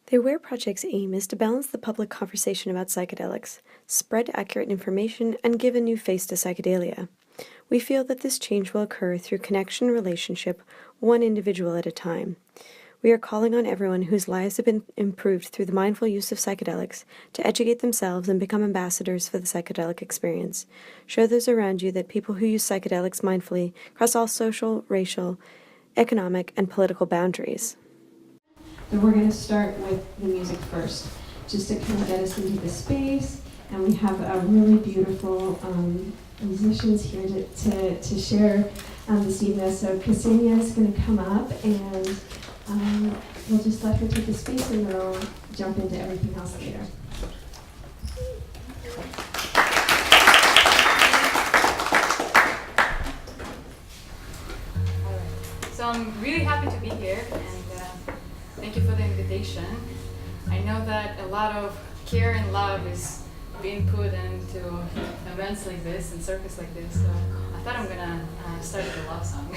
The AWARE project's aim is to balance the public conversation about psychedelics, spread accurate information, and give a new face to psychedelia. We feel that this change will occur through connection and relationship, one individual at a time. We are calling on everyone whose lives have been improved through the mindful use of psychedelics to educate themselves and become ambassadors for the psychedelic experience. Show those around you that people who use psychedelics mindfully cross all social, racial, economic, and political boundaries. And we're going to start with the music first, just to kind of get us into the space. And we have a really beautiful musicians here to share this evening. So Ksenia is going to come up, and we'll just let her take the space, and we'll jump into everything else later. So I'm really happy to be here, and thank you for the invitation. I know that a lot of care and love is being put into events like this and circus like this, so I thought I'm gonna start with a love song.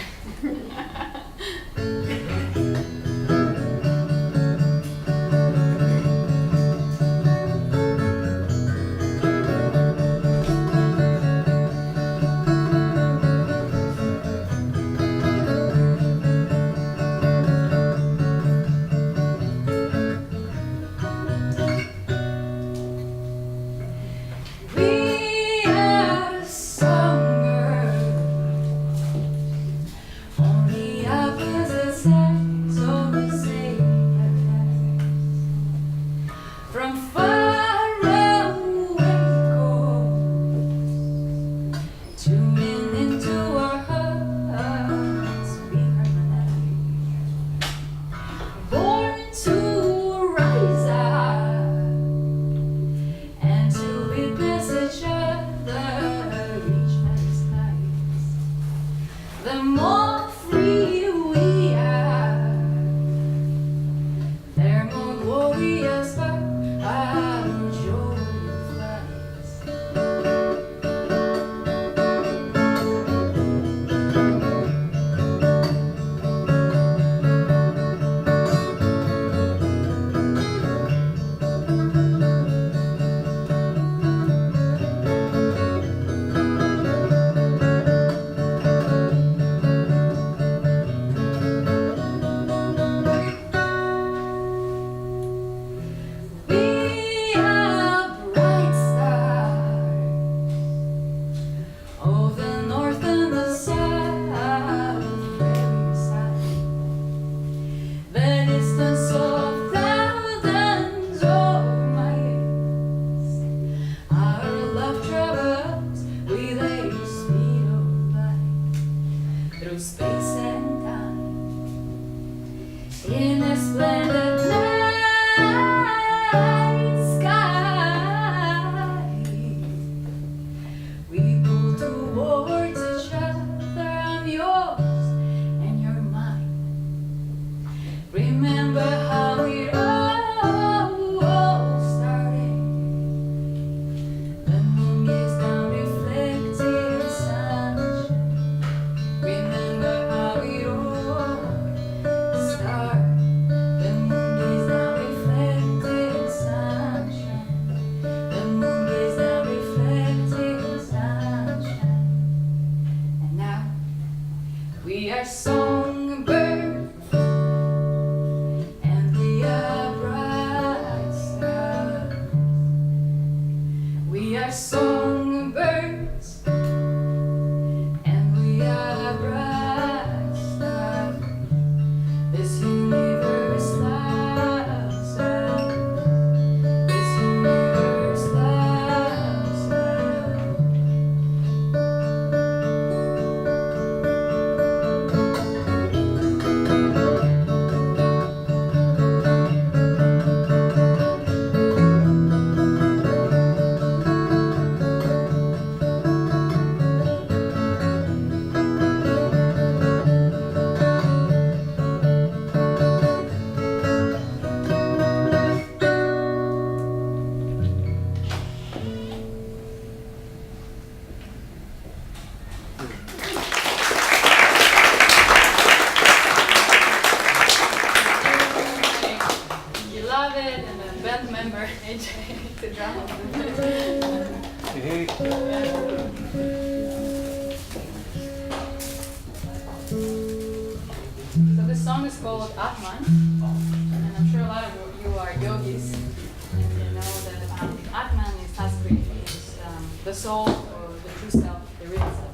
Remember how it all started. band member AJ to drum. Hey. So this song is called Atman, and I'm sure a lot of you are yogis, and you know that Atman is Sanskrit, means the soul or the true self, the real self.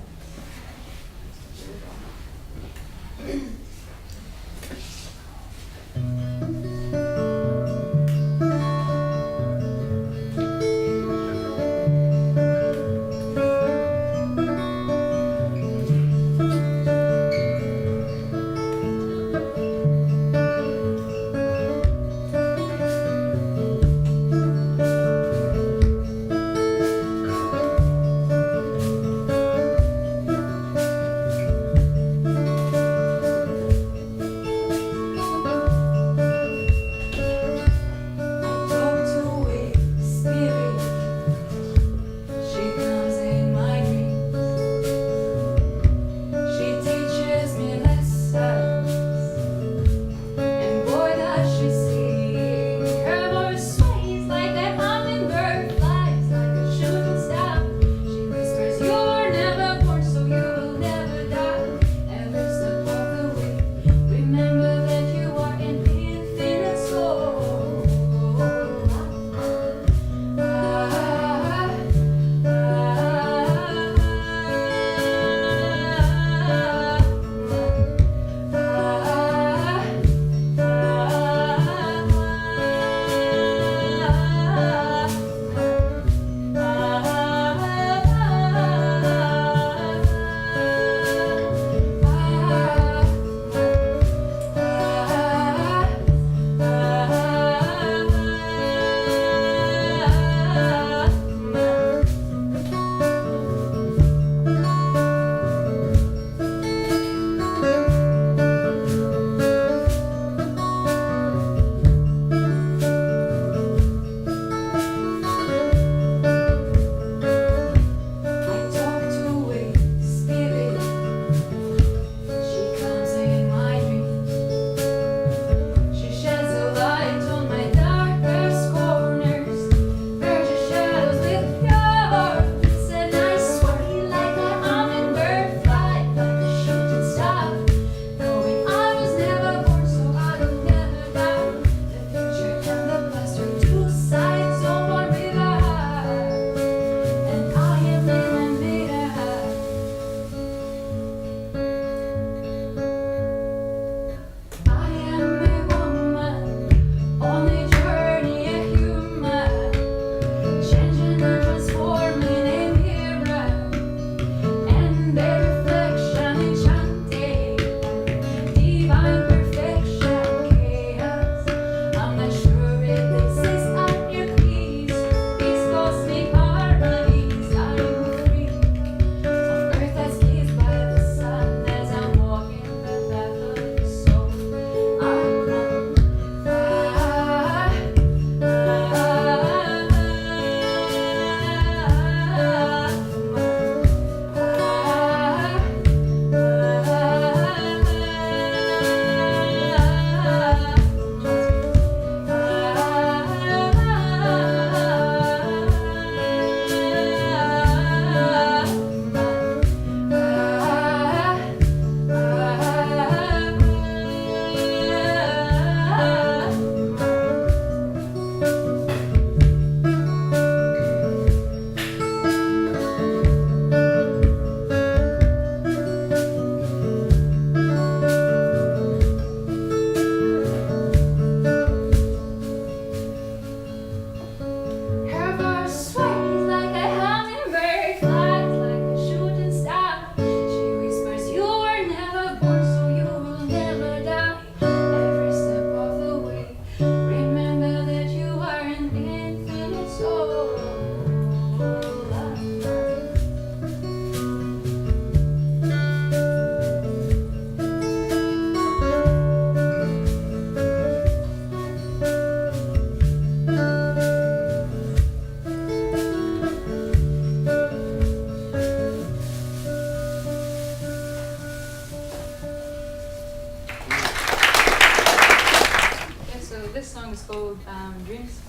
Dreams.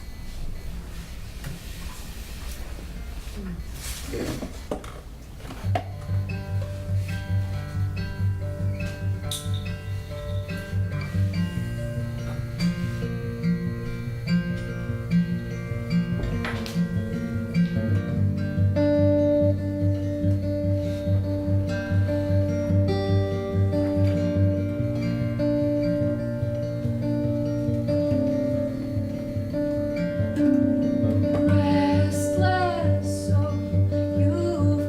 Restless soul, you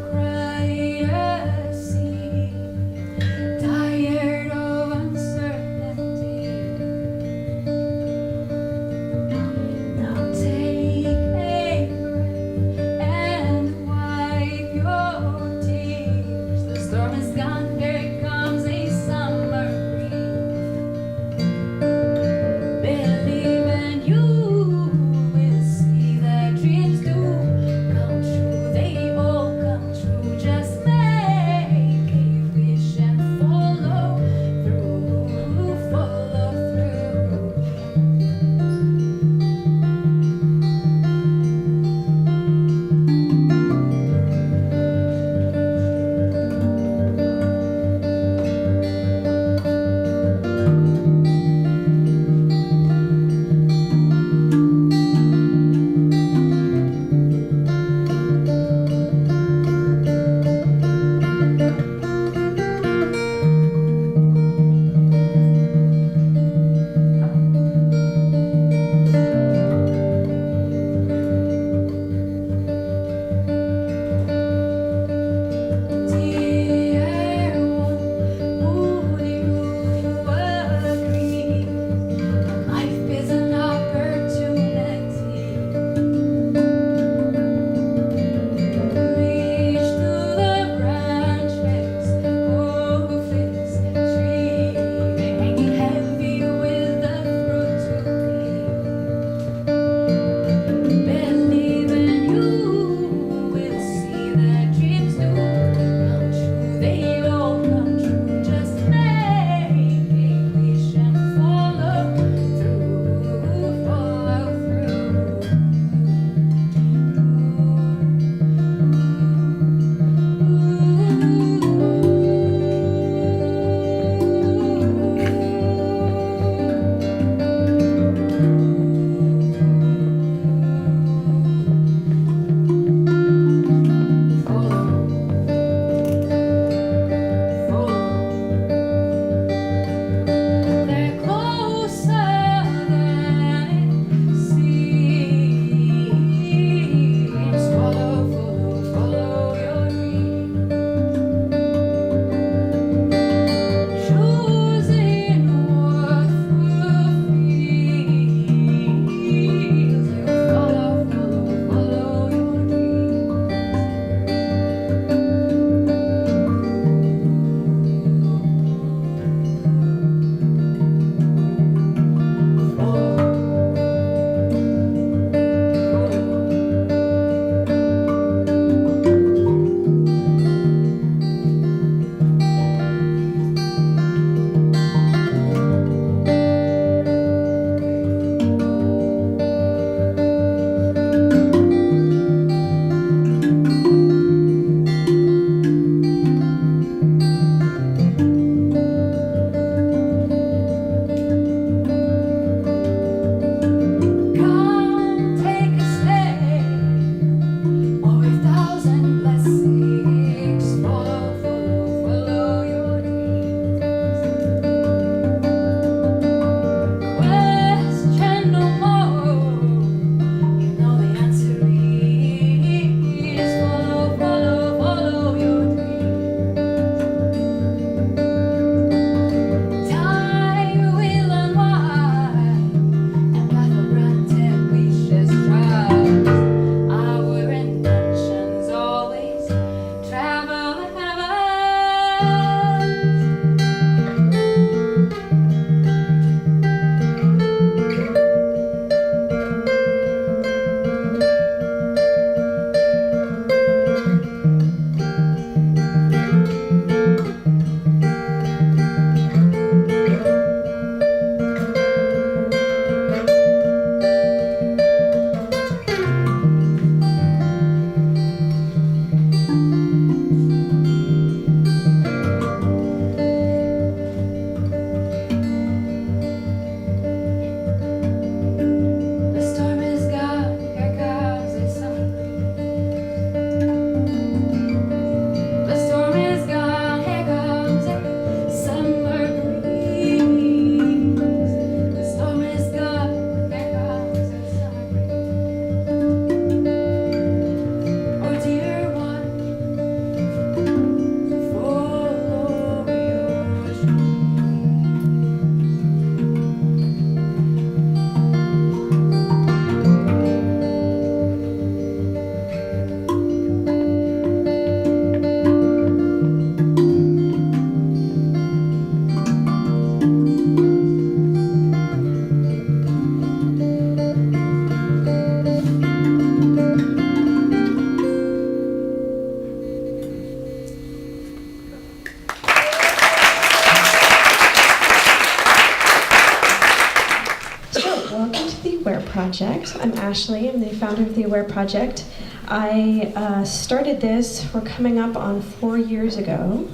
Welcome to the Aware Project. I'm Ashley. I'm the founder of the Aware Project. I started this, we're coming up on 4 years ago,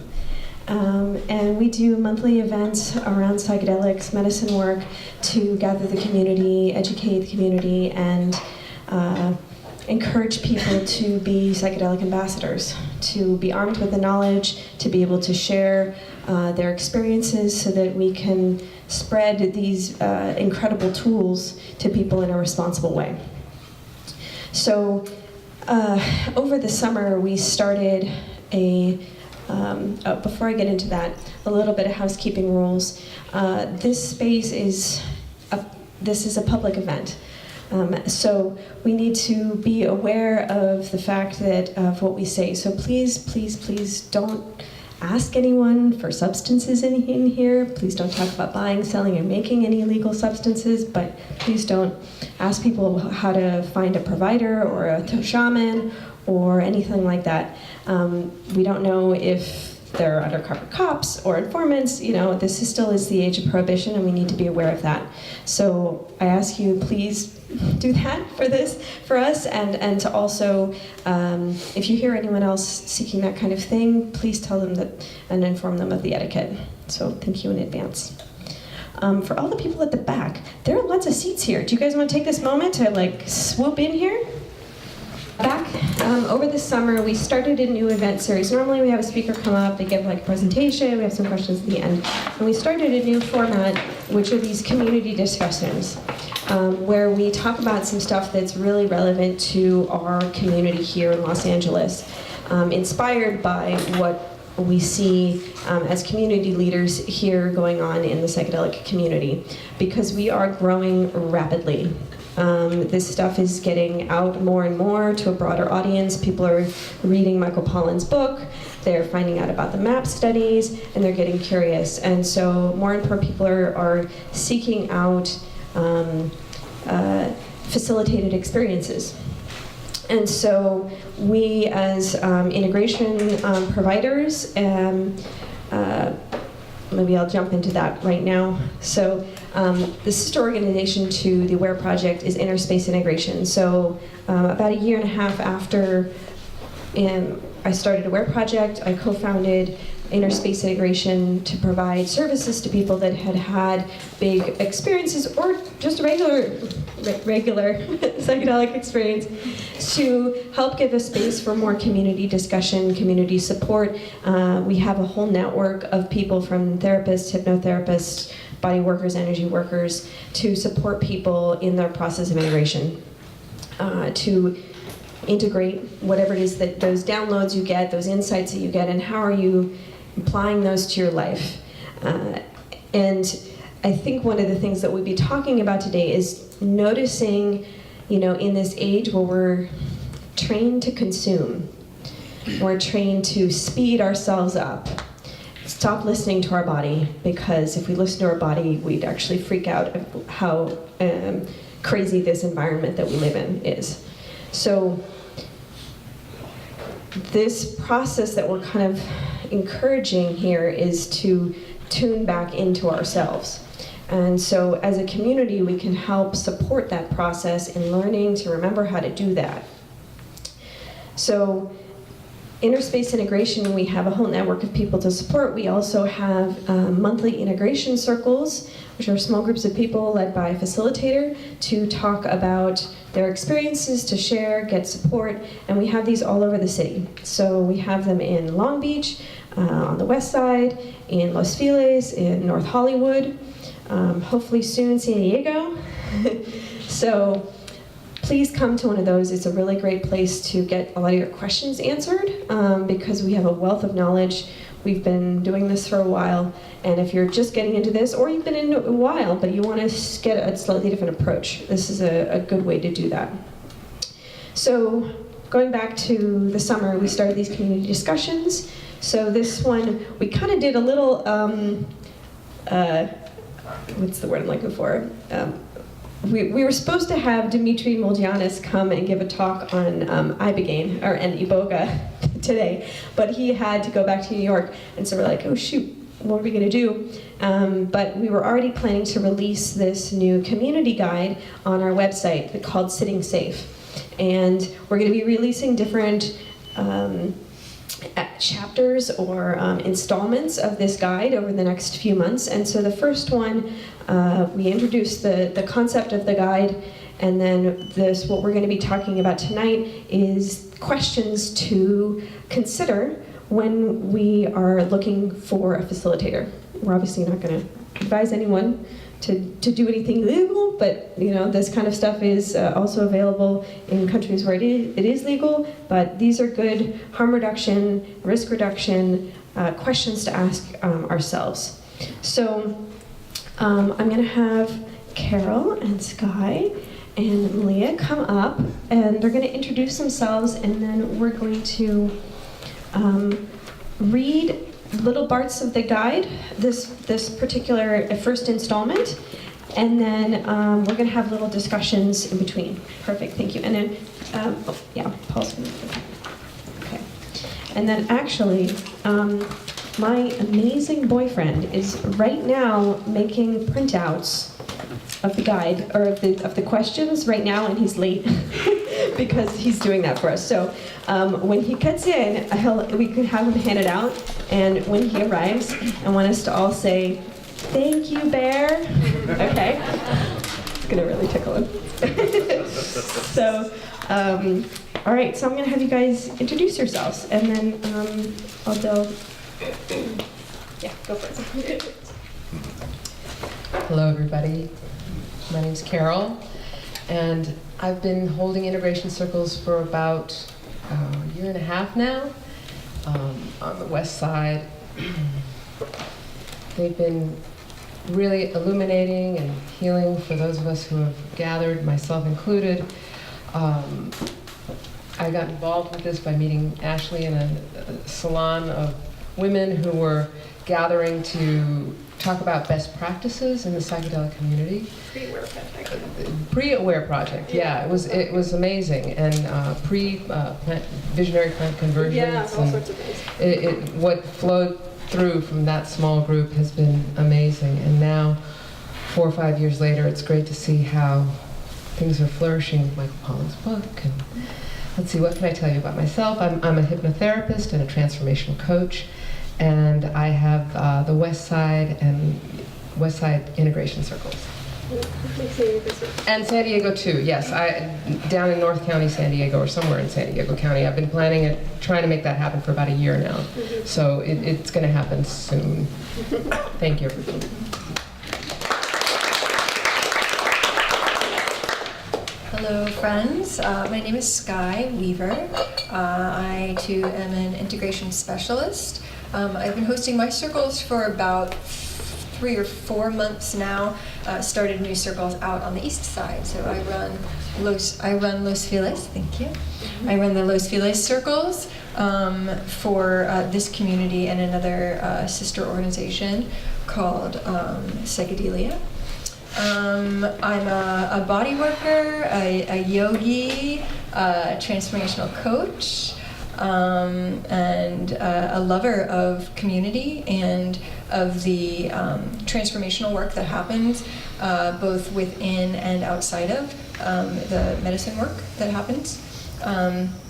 and we do monthly events around psychedelics, medicine work to gather the community, educate the community, and encourage people to be psychedelic ambassadors, to be armed with the knowledge, to be able to share their experiences so that we can spread these incredible tools to people in a responsible way. So over the summer we started before I get into that, a little bit of housekeeping rules. This space is a public event. So we need to be aware of the fact of what we say. So please don't ask anyone for substances in here. Please don't talk about buying, selling, or making any illegal substances, but please don't ask people how to find a provider or a shaman or anything like that. We don't know if they're undercover cops or informants. This still is the age of prohibition, and we need to be aware of that. So I ask you, please do that for us, and to also, if you hear anyone else seeking that kind of thing, please tell them that and inform them of the etiquette. So thank you in advance. For all the people at the back, there are lots of seats here. Do you guys want to take this moment to swoop in here? Back over the summer, we started a new event series. Normally we have a speaker come up, they give a presentation, we have some questions at the end. And we started a new format, which are these community discussions, where we talk about some stuff that's really relevant to our community here in Los Angeles, inspired by what we see as community leaders here going on in the psychedelic community, because we are growing rapidly. This stuff is getting out more and more to a broader audience. People are reading Michael Pollan's book, they're finding out about the MAP studies, and they're getting curious. And so more and more people are seeking out facilitated experiences. And so we as integration providers, maybe I'll jump into that right now. So the sister organization to the Aware Project is InnerSpace Integration. So about a year and a half after I started Aware Project, I co-founded InnerSpace Integration to provide services to people that had big experiences or just regular psychedelic experience, to help give a space for more community discussion, community support. We have a whole network of people, from therapists, hypnotherapists, body workers, energy workers, to support people in their process of integration, to integrate whatever it is that those downloads you get, those insights that you get, and how are you applying those to your life. And I think one of the things that we'll be talking about today is noticing, in this age where we're trained to consume, we're trained to speed ourselves up, stop listening to our body, because if we listen to our body, we'd actually freak out at how crazy this environment that we live in is. So this process that we're kind of encouraging here is to tune back into ourselves. And so as a community, we can help support that process in learning to remember how to do that. So InnerSpace Integration, we have a whole network of people to support. We also have monthly integration circles, which are small groups of people led by a facilitator to talk about their experiences, to share, get support, and we have these all over the city. So we have them in Long Beach, on the west side, in Los Feliz, in North Hollywood, hopefully soon San Diego. So please come to one of those. It's a really great place to get a lot of your questions answered, because we have a wealth of knowledge. We've been doing this for a while, and if you're just getting into this, or you've been in a while, but you want to get a slightly different approach, this is a good way to do that. So going back to the summer, we started these community discussions. So this one, we kind of did a little, what's the word I'm looking for? We were supposed to have Dimitri Molgianis come and give a talk on Ibogaine, and Iboga today, but he had to go back to New York, and so we're like, oh shoot, what are we going to do? But we were already planning to release this new community guide on our website called Sitting Safe. And we're going to be releasing different chapters or installments of this guide over the next few months. And so the first one, we introduced the concept of the guide, and then what we're going to be talking about tonight is questions to consider when we are looking for a facilitator. We're obviously not going to advise anyone to do anything illegal, but this kind of stuff is also available in countries where it is legal. But these are good harm reduction, risk reduction questions to ask ourselves. So I'm going to have Carol and Sky and Leah come up, and they're going to introduce themselves, and then we're going to read little parts of the guide, this particular first installment, and then we're going to have little discussions in between. Perfect, thank you. And then, Paul's going to. Okay. And then actually, my amazing boyfriend is right now making printouts of the guide, or of the questions right now, and he's late because he's doing that for us. So when he gets in, we can have him hand it out, and when he arrives, I want us to all say, "Thank you, Bear." Okay? It's gonna really tickle him. So, all right, so I'm gonna have you guys introduce yourselves, and then go for it. Hello, everybody. My name's Carol, and I've been holding integration circles for about a year and a half now on the west side. They've been really illuminating and healing for those of us who have gathered, myself included. I got involved with this by meeting Ashley in a salon of women who were gathering to talk about best practices in the psychedelic community. Pre-aware project, yeah. It was amazing, and visionary plant conversions. Yeah, all sorts of things. What flowed through from that small group has been amazing, and now, 4 or 5 years later, it's great to see how things are flourishing with Michael Pollan's book. And let's see, what can I tell you about myself? I'm a hypnotherapist and a transformational coach. And I have the West Side and West Side integration circles. And San Diego too, yes. Down in North County, San Diego, or somewhere in San Diego County. I've been planning it, trying to make that happen for about a year now. So it's going to happen soon. Thank you, everybody. Hello, friends. My name is Sky Weaver. I too am an integration specialist. I've been hosting my circles for about 3 or 4 months now. Started new circles out on the east side. So I run Los Feliz. Thank you. I run the Los Feliz circles for this community and another sister organization called Psychedelia. I'm a body worker, a yogi, a transformational coach, and a lover of community and of the transformational work that happens both within and outside of the medicine work that happens.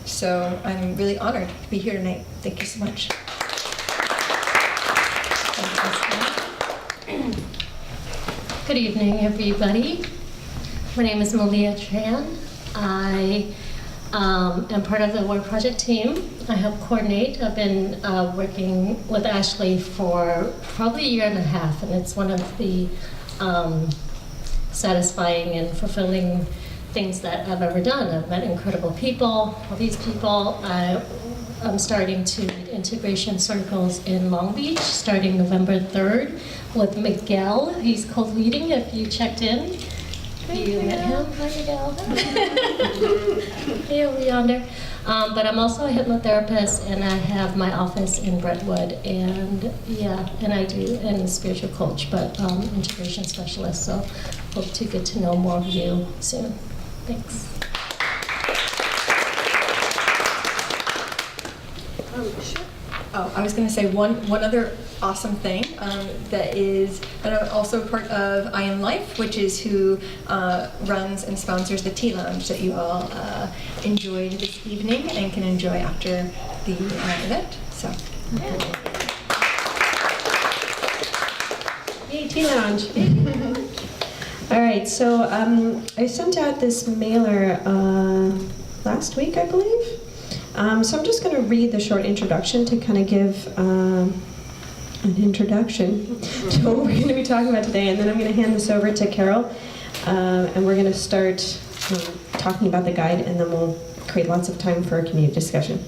So I'm really honored to be here tonight. Thank you so much. Good evening, everybody. My name is Malia Tran. I am part of the Work Project team. I help coordinate. I've been working with Ashley for probably a year and a half, and it's one of the satisfying and fulfilling things that I've ever done. I've met incredible people, all these people. I'm starting to lead integration circles in Long Beach, starting November 3rd with Miguel. He's co-leading, if you checked in. You met him? Hi, Miguel. Hey, over yonder. But I'm also a hypnotherapist, and I have my office in Brentwood, and I do, and a spiritual coach, but integration specialist, so hope to get to know more of you soon. Thanks. Sure. Oh, I was going to say one other awesome thing that I'm also part of I Am Life, which is who runs and sponsors the tea lounge that you all enjoyed this evening and can enjoy after the event. So. Yay, tea lounge. All right, so I sent out this mailer last week, I believe. So I'm just going to read the short introduction to kind of give an introduction to what we're going to be talking about today, and then I'm going to hand this over to Carol, and we're going to start talking about the guide, and then we'll create lots of time for a community discussion.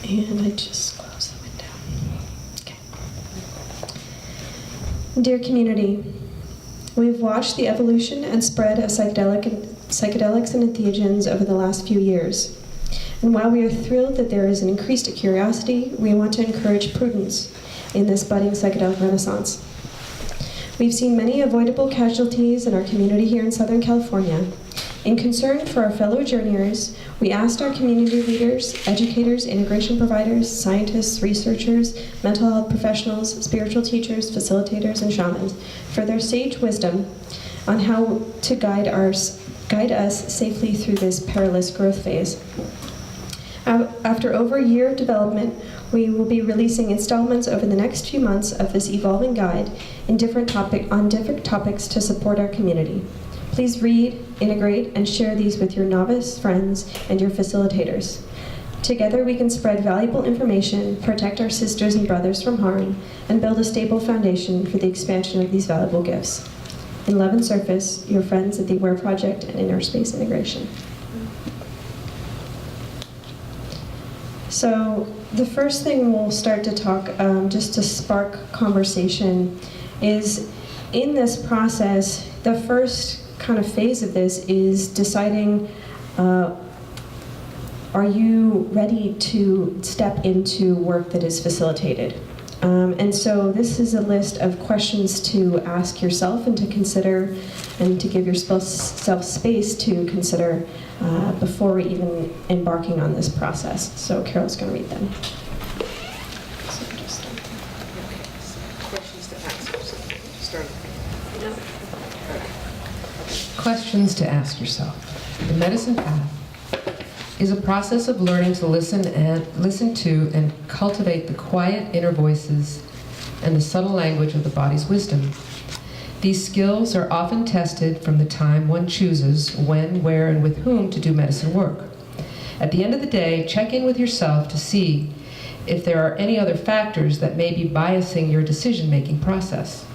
And I just close the window. Okay. Dear community, we've watched the evolution and spread of psychedelics and entheogens over the last few years. And while we are thrilled that there is an increased curiosity, we want to encourage prudence in this budding psychedelic renaissance. We've seen many avoidable casualties in our community here in Southern California. In concern for our fellow journeyers, we asked our community leaders, educators, integration providers, scientists, researchers, mental health professionals, spiritual teachers, facilitators, and shamans for their sage wisdom on how to guide us safely through this perilous growth phase. After over a year of development, we will be releasing installments over the next few months of this evolving guide on different topics to support our community. Please read, integrate, and share these with your novice friends and your facilitators. Together we can spread valuable information, protect our sisters and brothers from harm, and build a stable foundation for the expansion of these valuable gifts. In love and service, your friends at the Aware Project and InnerSpace Integration. So the first thing we'll start to talk, just to spark conversation, is in this process, the first kind of phase of this is deciding, are you ready to step into work that is facilitated? And so this is a list of questions to ask yourself and to consider, and to give yourself space to consider before even embarking on this process. So Carol's going to read them. Questions to ask yourself. Start. Questions to ask yourself. The medicine path is a process of learning to listen to and cultivate the quiet inner voices and the subtle language of the body's wisdom. These skills are often tested from the time one chooses when, where, and with whom to do medicine work. At the end of the day, check in with yourself to see if there are any other factors that may be biasing your decision-making process.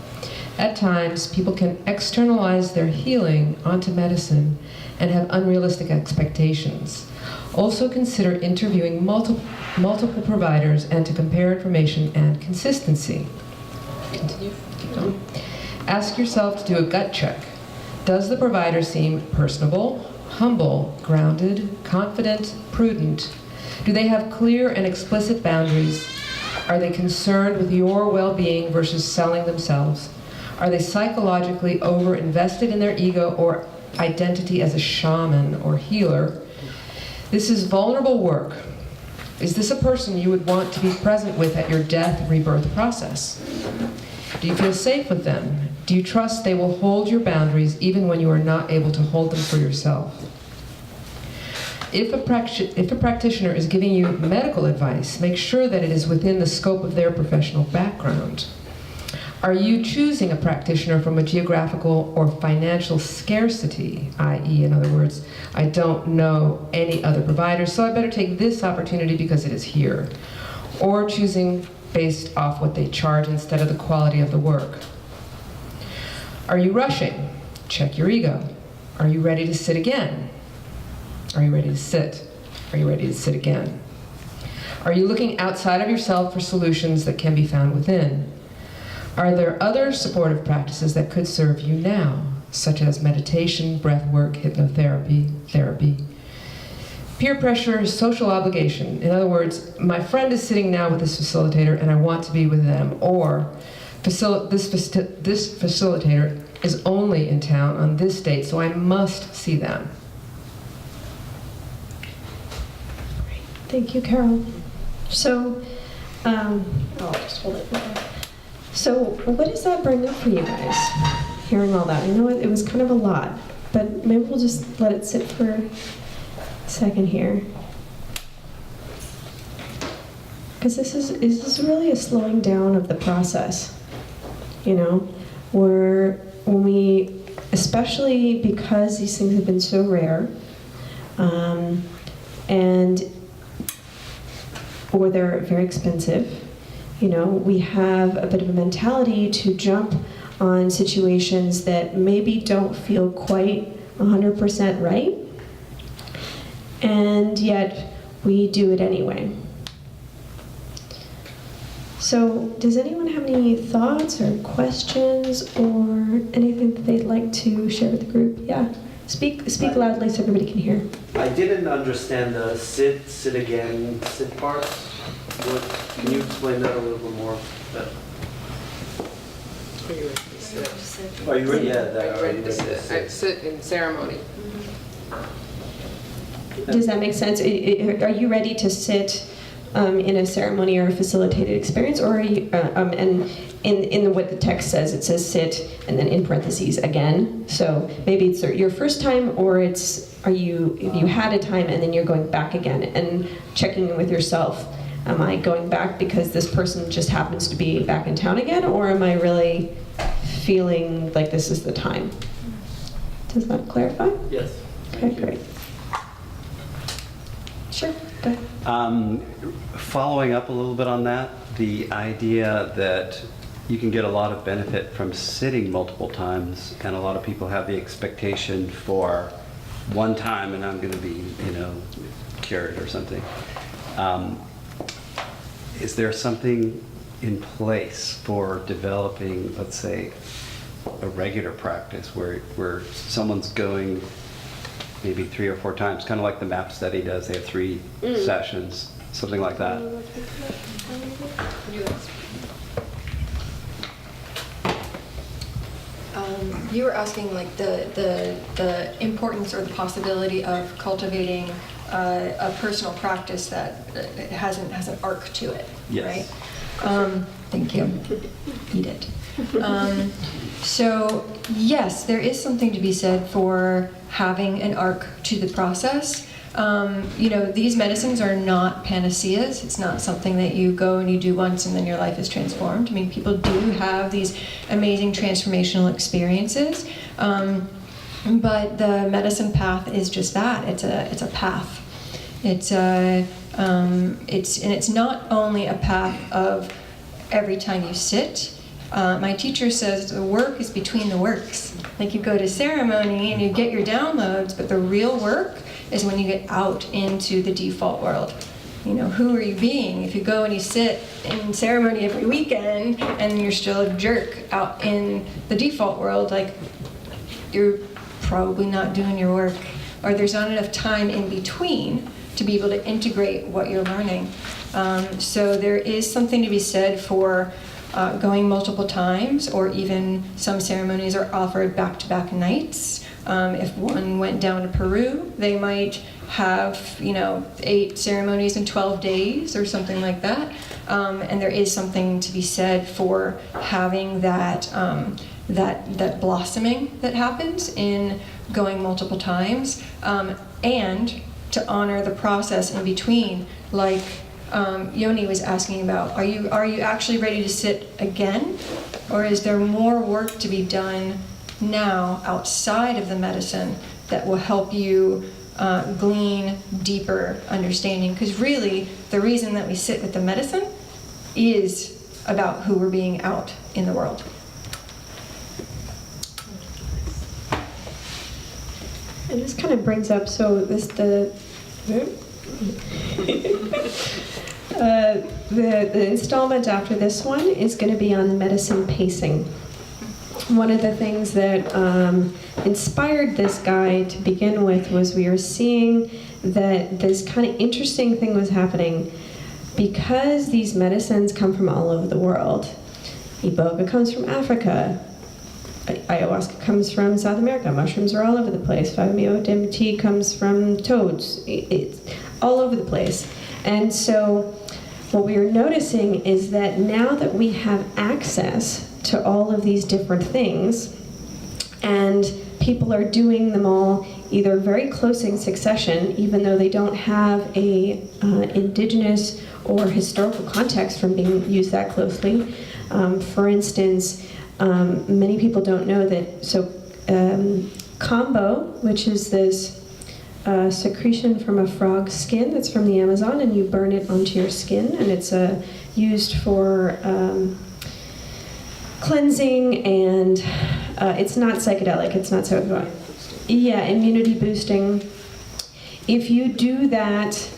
At times, people can externalize their healing onto medicine and have unrealistic expectations. Also consider interviewing multiple providers and to compare information and consistency. Continue. Keep going. Ask yourself to do a gut check. Does the provider seem personable, humble, grounded, confident, prudent? Do they have clear and explicit boundaries? Are they concerned with your well-being versus selling themselves? Are they psychologically over-invested in their ego or identity as a shaman or healer? This is vulnerable work. Is this a person you would want to be present with at your death and rebirth process? Do you feel safe with them? Do you trust they will hold your boundaries even when you are not able to hold them for yourself? If a practitioner is giving you medical advice, make sure that it is within the scope of their professional background. Are you choosing a practitioner from a geographical or financial scarcity, i.e., in other words, I don't know any other providers, so I better take this opportunity because it is here? Or choosing based off what they charge instead of the quality of the work? Are you rushing? Check your ego. Are you ready to sit again? Are you ready to sit? Are you ready to sit again? Are you looking outside of yourself for solutions that can be found within? Are there other supportive practices that could serve you now, such as meditation, breath work, hypnotherapy, therapy? Peer pressure is social obligation. In other words, my friend is sitting now with this facilitator and I want to be with them, or this facilitator is only in town on this date, so I must see them. Thank you, Carol. So, I'll just hold it there. So, what does that bring up for you guys? Hearing all that, I know it was kind of a lot, but maybe we'll just let it sit for a second here. Because this is really a slowing down of the process, you know, when we, especially because these things have been so rare, or they're very expensive, you know, we have a bit of a mentality to jump on situations that maybe don't feel quite 100% right, and yet we do it anyway. So, does anyone have any thoughts or questions or anything that they'd like to share with the group? Yeah, speak loudly so everybody can hear. I didn't understand the sit again, sit part. Can you explain that a little bit more? Are you ready to sit? Are you ready? Yeah, Are you ready to sit? I sit in ceremony. Does that make sense? Are you ready to sit in a ceremony or a facilitated experience, or are you, and in what the text says, it says sit, and then in parentheses again. So maybe it's your first time, or if you had a time and then you're going back again and checking in with yourself. Am I going back because this person just happens to be back in town again, or am I really feeling like this is the time? Does that clarify? Yes. Okay, great. Sure, go ahead. Following up a little bit on that, the idea that you can get a lot of benefit from sitting multiple times, and a lot of people have the expectation for one time and I'm going to be, cured or something. Is there something in place for developing, let's say, a regular practice where someone's going maybe 3 or 4 times, kind of like the MAP study does? They have 3 sessions, something like that. You were asking like the importance or the possibility of cultivating a personal practice that has an arc to it, Yes. right? Thank you. Eat it. So yes, there is something to be said for having an arc to the process. These medicines are not panaceas. It's not something that you go and you do once and then your life is transformed. I mean, people do have these amazing transformational experiences, but the medicine path is just that. It's a path. It's not only a path of every time you sit. My teacher says the work is between the works. Like you go to ceremony and you get your downloads, but the real work is when you get out into the default world. Who are you being? If you go and you sit in ceremony every weekend and you're still a jerk out in the default world, like you're probably not doing your work, or there's not enough time in between to be able to integrate what you're learning. So there is something to be said for going multiple times, or even some ceremonies are offered back-to-back nights. If one went down to Peru, they might have 8 ceremonies in 12 days or something like that. And there is something to be said for having that that blossoming that happens in going multiple times, and to honor the process in between, like Yoni was asking about. Are you actually ready to sit again, or is there more work to be done now outside of the medicine that will help you glean deeper understanding? Because really, the reason that we sit with the medicine is about who we're being out in the world. And this kind of brings up, the installment after this one is going to be on medicine pacing. One of the things that inspired this guy to begin with was we were seeing that this kind of interesting thing was happening because these medicines come from all over the world. Iboga comes from Africa. Ayahuasca comes from South America. Mushrooms are all over the place. 5-MeO-DMT comes from toads. It's all over the place. And so what we are noticing is that now that we have access to all of these different things, and people are doing them all either very close in succession, even though they don't have a indigenous or historical context from being used that closely. For instance, many people don't know that, combo, which is this secretion from a frog's skin that's from the Amazon, and you burn it onto your skin, and it's used for cleansing, and it's not psychedelic, it's not so, yeah, immunity boosting. If you do that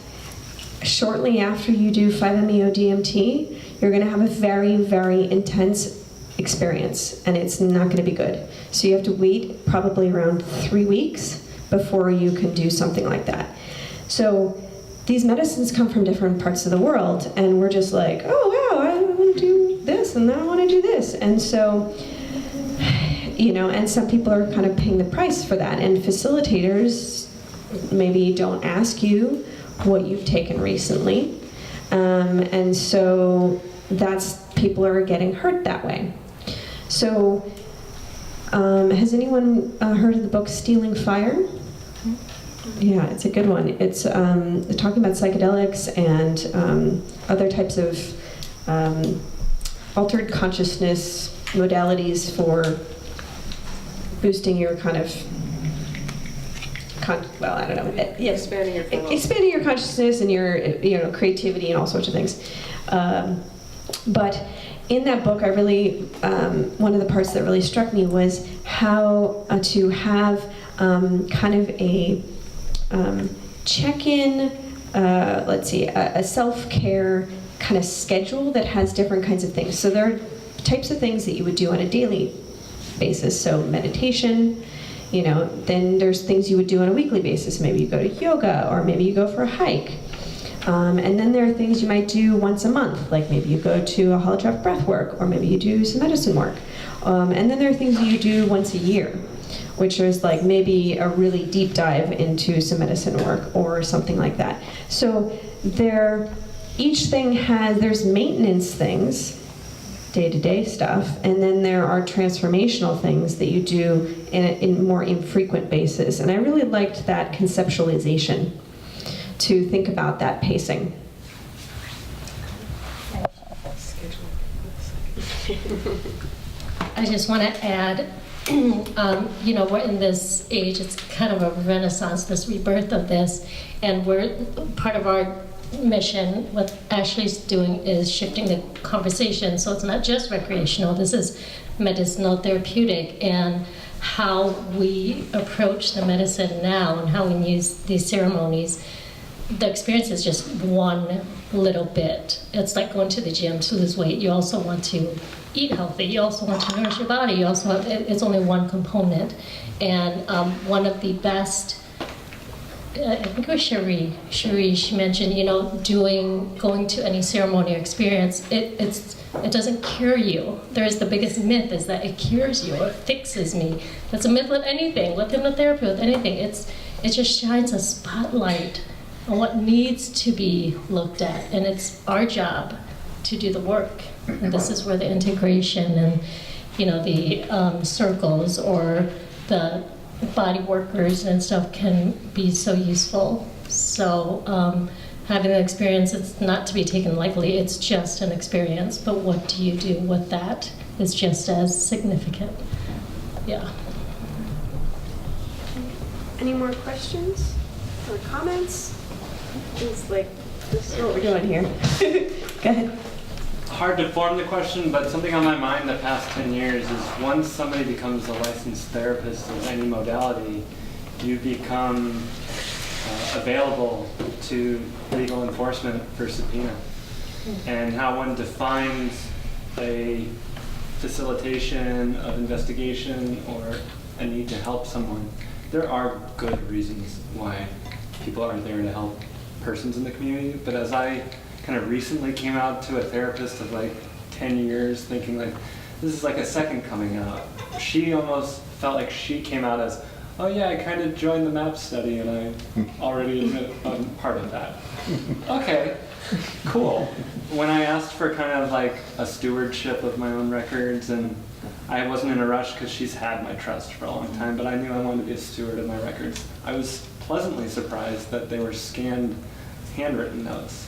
shortly after you do 5-MeO-DMT, you're going to have a very, very intense experience, and it's not going to be good. So you have to wait probably around 3 weeks before you can do something like that. So these medicines come from different parts of the world, and we're just like, oh wow, I want to do this, and I want to do this. And so, you know, and some people are kind of paying the price for that. And facilitators maybe don't ask you what you've taken recently. And so people are getting hurt that way. So has anyone heard of the book Stealing Fire? Yeah, it's a good one. It's talking about psychedelics and other types of altered consciousness modalities for boosting your kind of, well, I don't know. Expanding your consciousness and your creativity and all sorts of things. But in that book, I really, one of the parts that really struck me was how to have kind of a check-in, a self-care kind of schedule that has different kinds of things. So there are types of things that you would do on a daily basis. So meditation, you know, then there's things you would do on a weekly basis. Maybe you go to yoga, or maybe you go for a hike. And then there are things you might do once a month, like maybe you go to a holotropic breath work, or maybe you do some medicine work. And then there are things you do once a year, which is like maybe a really deep dive into some medicine work or something like that. So each thing there's maintenance things, day-to-day stuff, and then there are transformational things that you do in more infrequent basis. And I really liked that conceptualization, to think about that pacing. I just want to add, you know, we're in this age, it's kind of a renaissance, this rebirth of this, and part of our mission, what Ashley's doing is shifting the conversation, so it's not just recreational, this is medicinal therapeutic, and how we approach the medicine now and how we use these ceremonies. The experience is just one little bit. It's like going to the gym to lose weight. You also want to eat healthy. You also want to nourish your body. You also it's only one component. And one of the best, I think it was Cherie, she mentioned, you know, going to any ceremony or experience, it doesn't cure you. There's the biggest myth is that it cures you, it fixes me. That's a myth with anything, with hypnotherapy, with anything. It just shines a spotlight on what needs to be looked at, and it's our job to do the work. And this is where the integration and, you know, the circles or the body workers and stuff can be so useful. So having an experience, it's not to be taken lightly, it's just an experience, but what do you do with that is just as significant. Yeah. Any more questions or comments? It's like, this is what we're doing here. Go ahead. Hard to form the question, but something on my mind the past 10 years is once somebody becomes a licensed therapist of any modality, you become available to legal enforcement for subpoena. And how one defines a facilitation of investigation or a need to help someone. There are good reasons why people are there to help persons in the community, but as I kind of recently came out to a therapist of like 10 years thinking like, this is like a second coming out. She almost felt like she came out as, oh yeah, I kind of joined the MAP study and I already am part of that. Okay, Cool. When I asked for kind of like a stewardship of my own records, and I wasn't in a rush because she's had my trust for a long time, but I knew I wanted to be a steward of my records, I was pleasantly surprised that they were scanned handwritten notes.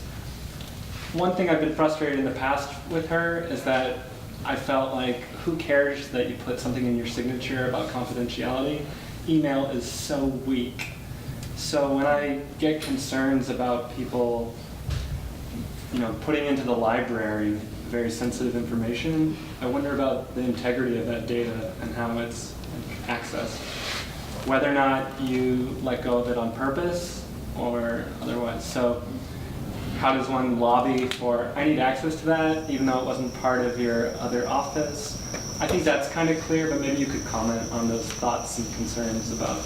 One thing I've been frustrated in the past with her is that I felt like, who cares that you put something in your signature about confidentiality? Email is so weak. So when I get concerns about people, putting into the library very sensitive information, I wonder about the integrity of that data and how it's accessed. Whether or not you let go of it on purpose or otherwise. So how does one lobby for, I need access to that, even though it wasn't part of your other office? I think that's kind of clear, but maybe you could comment on those thoughts and concerns about.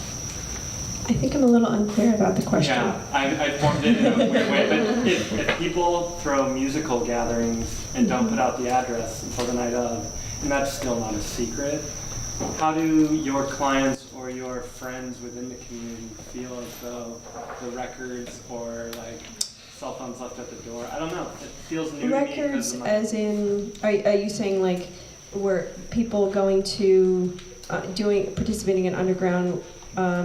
I think I'm a little unclear about the question. Yeah, I formed it in a weird way, but if people throw musical gatherings and don't put out the address until the night of, and that's still not a secret, how do your clients or your friends within the community feel as though the records or like cell phones left at the door? I don't know. It feels new to me. Records, as in, are you saying like, were people going to participating in underground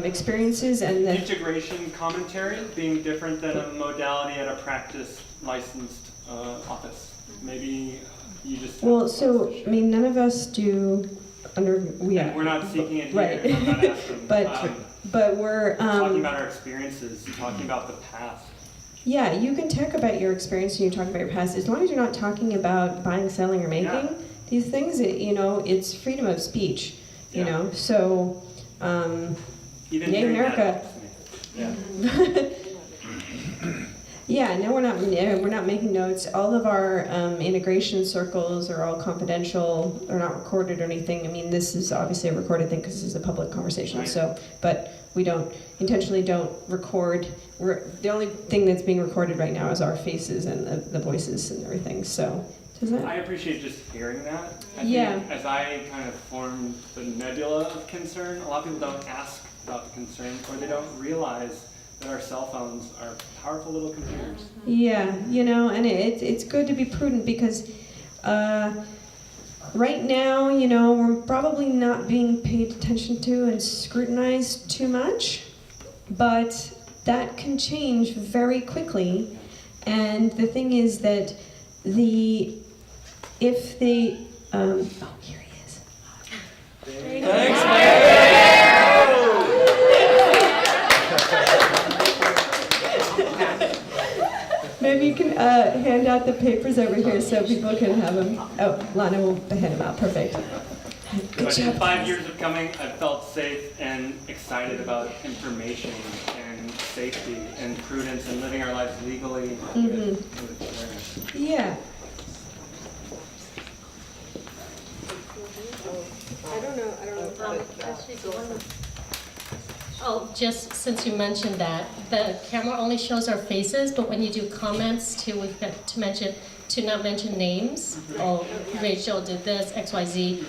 experiences and the integration commentary being different than a modality at a practice licensed office? Maybe you just. Well, so I mean, none of us do And we're not seeking it here. right. I'm not asking. but we're talking about our experiences, talking about the past. Yeah, you can talk about your experience and you talk about your past, as long as you're not talking about buying, selling, or making these things. It's freedom of speech. So. Even yay, America. Yeah. Yeah, no, we're not making notes. All of our integration circles are all confidential. They're not recorded or anything. I mean, this is obviously a recorded thing because this is a public conversation. Right. So, but we intentionally don't record. The only thing that's being recorded right now is our faces and the voices and everything. So, does that? I appreciate just hearing that. I think as I kind of form the nebula of concern, a lot of people don't ask about the concern, or they don't realize that our cell phones are powerful little computers. Yeah, and it's good to be prudent because right now, we're probably not being paid attention to and scrutinized too much, but that can change very quickly. And the thing is that if they, oh, here he is. Thanks, Maybe you can hand out the papers over here so people can have them. Oh, Lana will hand them out. Perfect. Good But job. in 5 years of coming, I've felt safe and excited about information and safety and prudence and living our lives legally with awareness. Yeah. I don't know. Oh, just since you mentioned that, the camera only shows our faces, but when you do comments we've got to not mention names. Oh, Rachel did this, XYZ.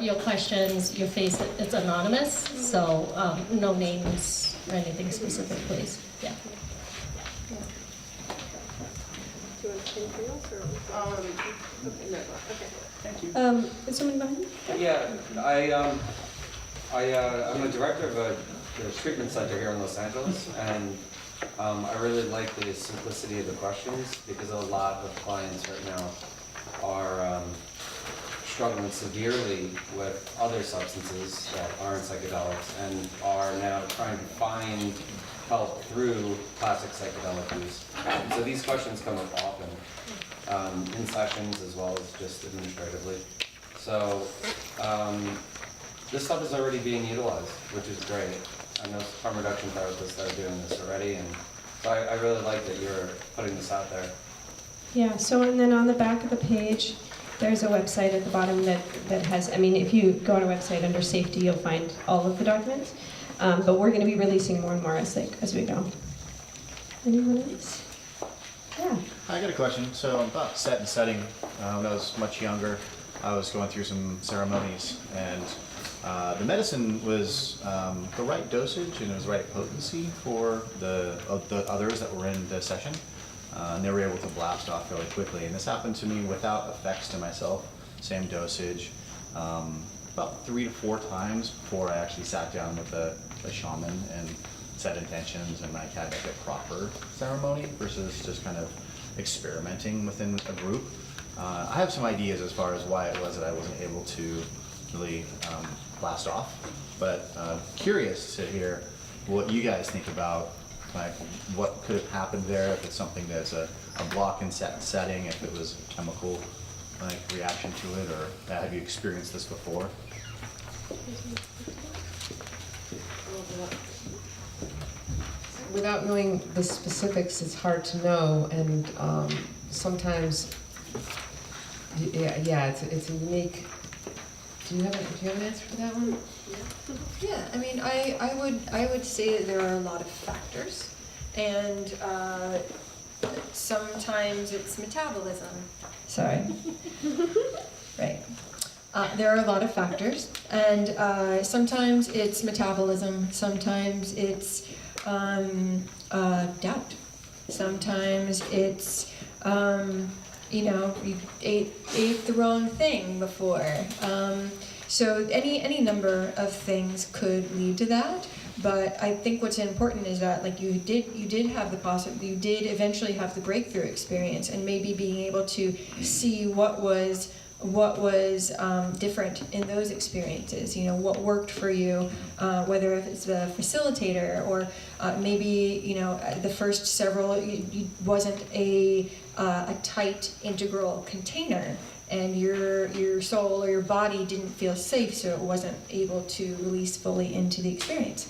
Your questions, your face, it's anonymous, so no names or anything specific, please. Yeah. Do you want to say anything else, or? Okay, no. Okay. Thank you. Is someone behind you? Yeah, I'm the director of a treatment center here in Los Angeles, and I really like the simplicity of the questions because a lot of clients right now are struggling severely with other substances that aren't psychedelics and are now trying to find help through classic psychedelic use. And so these questions come up often in sessions as well as just administratively. So this stuff is already being utilized, which is great. I know harm reduction therapists that are doing this already, and so I really like that you're putting this out there. Yeah, so and then on the back of the page, there's a website at the bottom that has, I mean, if you go on a website under safety, you'll find all of the documents. But we're going to be releasing more and more as we go. Anyone else? Yeah. I got a question. So about set and setting, when I was much younger, I was going through some ceremonies, and the medicine was the right dosage and it was the right potency for the others that were in the session. and they were able to blast off fairly quickly. And this happened to me without effects to myself, same dosage, about 3 to 4 times before I actually sat down with a shaman and set intentions and like had like a proper ceremony versus just kind of experimenting within a group. I have some ideas as far as why it was that I wasn't able to really blast off, but curious to hear what you guys think about like what could have happened there, if it's something that's a block in setting, if it was a chemical like reaction to it, or have you experienced this before? Without knowing the specifics, it's hard to know, and sometimes, yeah, it's a unique. Do you have an answer for that one? Yeah, I mean, I would say that there are a lot of factors, and sometimes it's metabolism. Sorry. Right. There are a lot of factors, and sometimes it's metabolism, sometimes it's doubt, sometimes it's you know, you ate the wrong thing before. So any number of things could lead to that. But I think what's important is that like you did have the you did eventually have the breakthrough experience, and maybe being able to see what was different in those experiences. You know, what worked for you, whether it's the facilitator or maybe, you know, the first several you wasn't a tight integral container, and your soul or your body didn't feel safe, so it wasn't able to release fully into the experience.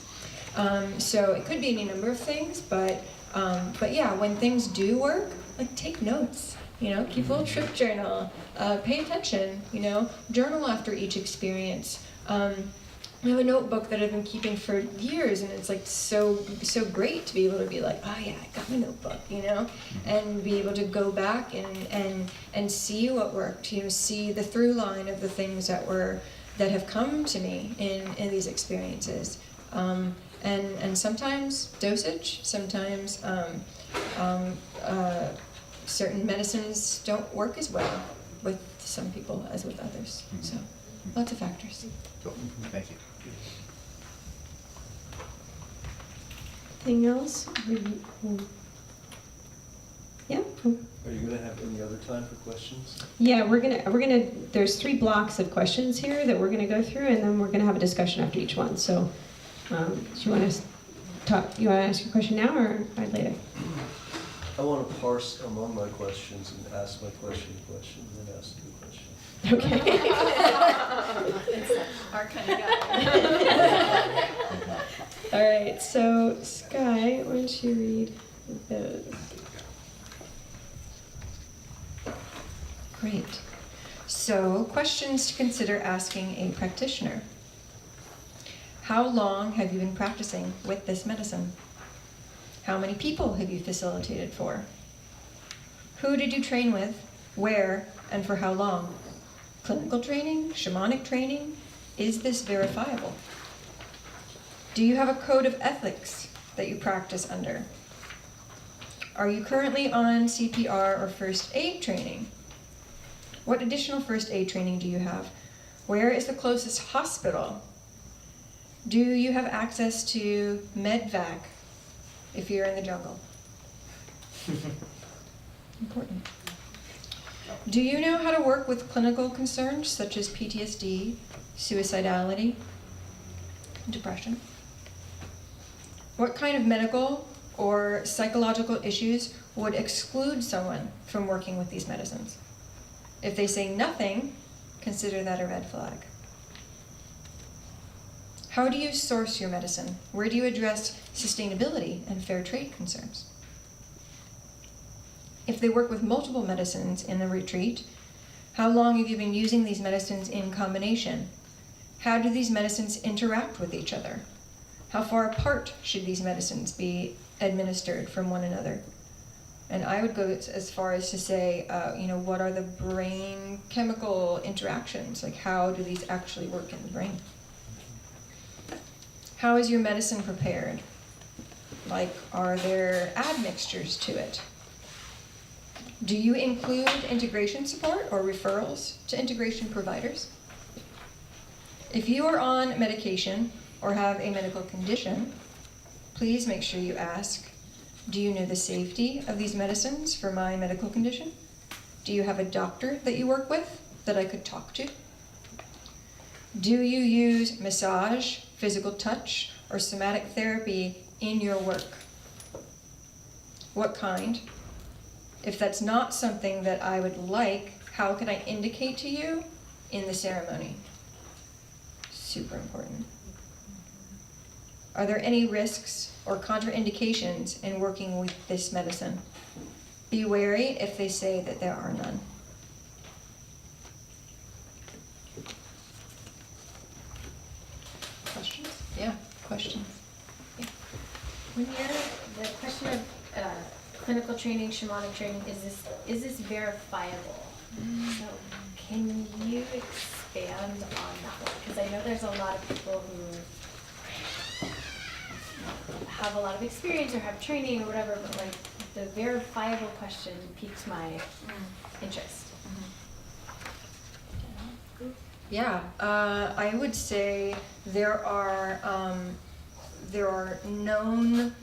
So it could be any number of things, but yeah, when things do work, like take notes. You know, keep a little trip journal, pay attention, you know, journal after each experience. I have a notebook that I've been keeping for years, and it's like so great to be able to be like, oh yeah, I got my notebook, you know, and be able to go back and see what worked, you know, see the through line of the things that have come to me in these experiences. And sometimes dosage, sometimes certain medicines don't work as well with some people as with others. So lots of factors. Cool. Thank you. Anything else? Yeah. Are you going to have any other time for questions? Yeah, we're gonna. There's 3 blocks of questions here that we're gonna go through, and then we're gonna have a discussion after each one. So, do you want to talk? You want to ask your question now or later? I want to parse among my questions and ask my question, and then ask you a question. Okay. Our kind of guy. All right. So, Sky, why don't you read those? Great. So, questions to consider asking a practitioner. How long have you been practicing with this medicine? How many people have you facilitated for? Who did you train with? Where? And for how long? Clinical training? Shamanic training? Is this verifiable? Do you have a code of ethics that you practice under? Are you currently on CPR or first aid training? What additional first aid training do you have? Where is the closest hospital? Do you have access to medvac if you're in the jungle? Important. Do you know how to work with clinical concerns such as PTSD, suicidality, depression? What kind of medical or psychological issues would exclude someone from working with these medicines? If they say nothing, consider that a red flag. How do you source your medicine? Where do you address sustainability and fair trade concerns? If they work with multiple medicines in a retreat, how long have you been using these medicines in combination? How do these medicines interact with each other? How far apart should these medicines be administered from one another? And I would go as far as to say, what are the brain chemical interactions? Like, how do these actually work in the brain? How is your medicine prepared? Like, are there admixtures to it? Do you include integration support or referrals to integration providers? If you are on medication or have a medical condition, please make sure you ask, do you know the safety of these medicines for my medical condition? Do you have a doctor that you work with that I could talk to? Do you use massage, physical touch, or somatic therapy in your work? What kind? If that's not something that I would like, how can I indicate to you in the ceremony? Super important. Are there any risks or contraindications in working with this medicine? Be wary if they say that there are none. Questions? Yeah, questions. Yeah. When you're, the question of clinical training, shamanic training, is this verifiable? So can you expand on that one? Because I know there's a lot of people who have a lot of experience or have training or whatever, but like the verifiable question piques my interest. Yeah, I would say there are known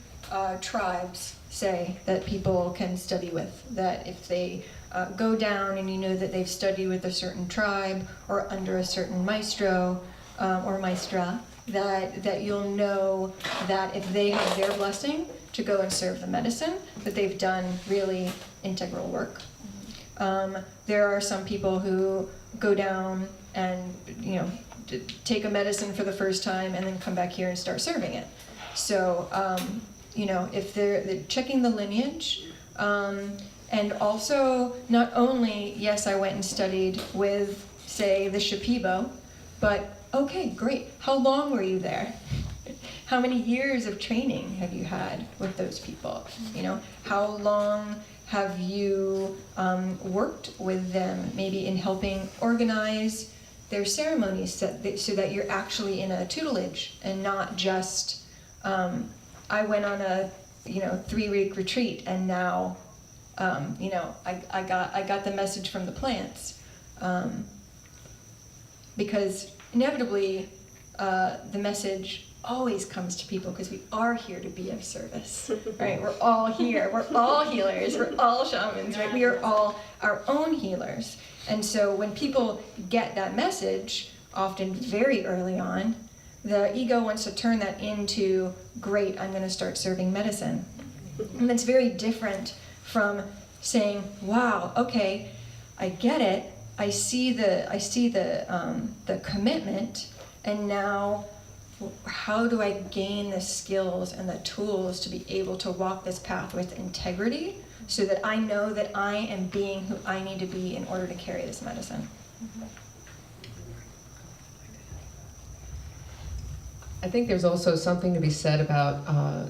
tribes, say, that people can study with, that if they go down and you know that they've studied with a certain tribe or under a certain maestro or maestra, that you'll know that if they have their blessing to go and serve the medicine, that they've done really integral work. There are some people who go down and take a medicine for the first time and then come back here and start serving it. So if they're checking the lineage, and also not only, yes, I went and studied with, say, the Shipibo, but okay, great, how long were you there? How many years of training have you had with those people? How long have you worked with them, maybe in helping organize their ceremonies so that you're actually in a tutelage and not just, I went on a 3-week retreat and now I got the message from the plants, because inevitably the message always comes to people because we are here to be of service, right? We're all here. We're all healers. We're all shamans, right? We are all our own healers. And so when people get that message, often very early on, the ego wants to turn that into, great, I'm going to start serving medicine. And that's very different from saying, wow, okay, I get it. I see the commitment, and now how do I gain the skills and the tools to be able to walk this path with integrity so that I know that I am being who I need to be in order to carry this medicine? I think there's also something to be said about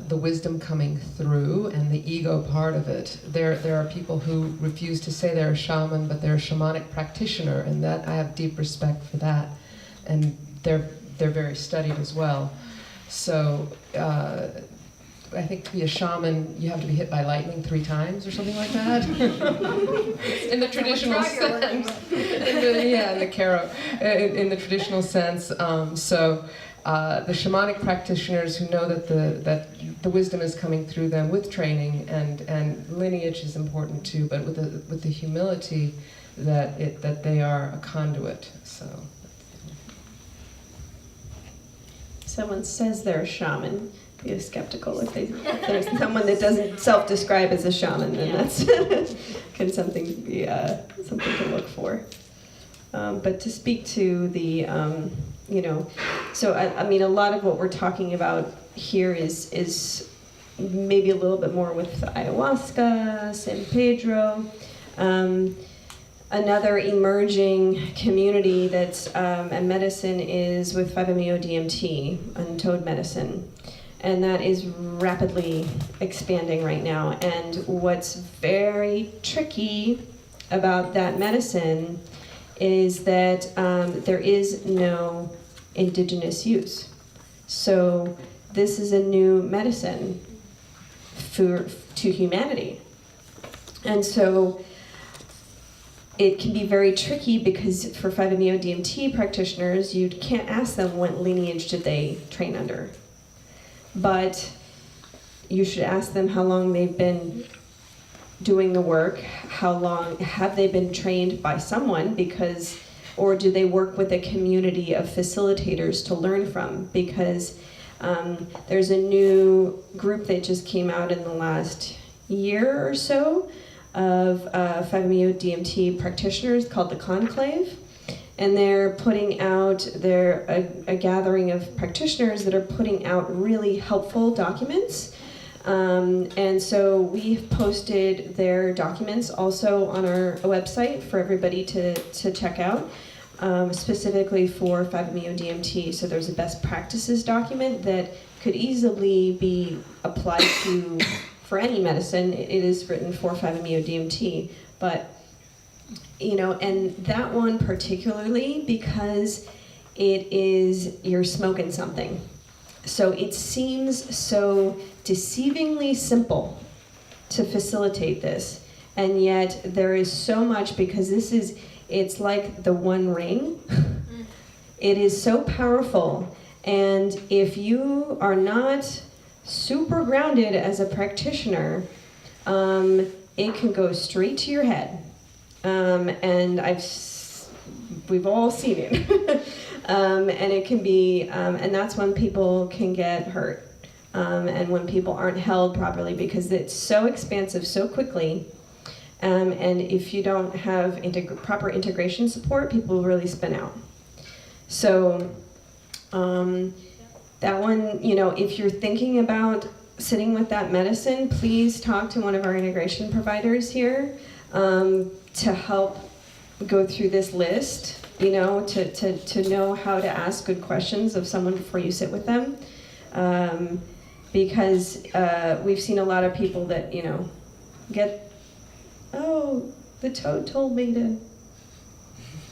the wisdom coming through and the ego part of it. There are people who refuse to say they're a shaman, but they're a shamanic practitioner, and that I have deep respect for that. And they're very studied as well. So I think to be a shaman, you have to be hit by lightning 3 times or something like that. In the traditional sense. In the Karo. In the traditional sense. The shamanic practitioners who know that the wisdom is coming through them with training, and lineage is important too, but with the humility that they are a conduit. So. Someone says they're a shaman, be skeptical if there's someone that doesn't self-describe as a shaman, then that's can something be something to look for. But to speak to the so I mean a lot of what we're talking about here is maybe a little bit more with ayahuasca, San Pedro. Another emerging community that's a medicine is with 5-MeO-DMT and toad medicine, and that is rapidly expanding right now. And what's very tricky about that medicine is that there is no indigenous use. So this is a new medicine to humanity. And so it can be very tricky because for 5-MeO-DMT practitioners, you can't ask them what lineage did they train under. But you should ask them how long they've been doing the work, how long have they been trained by someone, because, or do they work with a community of facilitators to learn from? Because there's a new group that just came out in the last year or so of 5-MeO-DMT practitioners called the Conclave, and they're putting out, they're a gathering of practitioners that are putting out really helpful documents. And so we've posted their documents also on our website for everybody to check out, specifically for 5-MeO-DMT. So there's a best practices document that could easily be applied to for any medicine. It is written for 5-MeO-DMT, but and that one particularly because you're smoking something. So it seems so deceivingly simple to facilitate this, and yet there is so much, because it's like the One Ring. It is so powerful, and if you are not super grounded as a practitioner, it can go straight to your head, and we've all seen it. And it can be, and that's when people can get hurt, and when people aren't held properly, because it's so expansive so quickly, and if you don't have proper integration support, people will really spin out. So that one, if you're thinking about sitting with that medicine, please talk to one of our integration providers here to help go through this list, to know how to ask good questions of someone before you sit with them. Because we've seen a lot of people that, get, oh, the toad told me to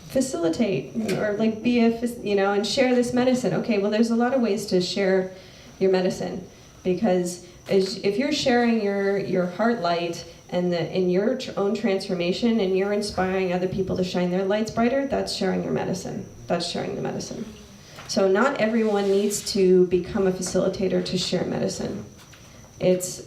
facilitate, or like be and share this medicine. Okay, well, there's a lot of ways to share your medicine, because if you're sharing your heart light and in your own transformation, and you're inspiring other people to shine their lights brighter, that's sharing your medicine. That's sharing the medicine. So not everyone needs to become a facilitator to share medicine. It's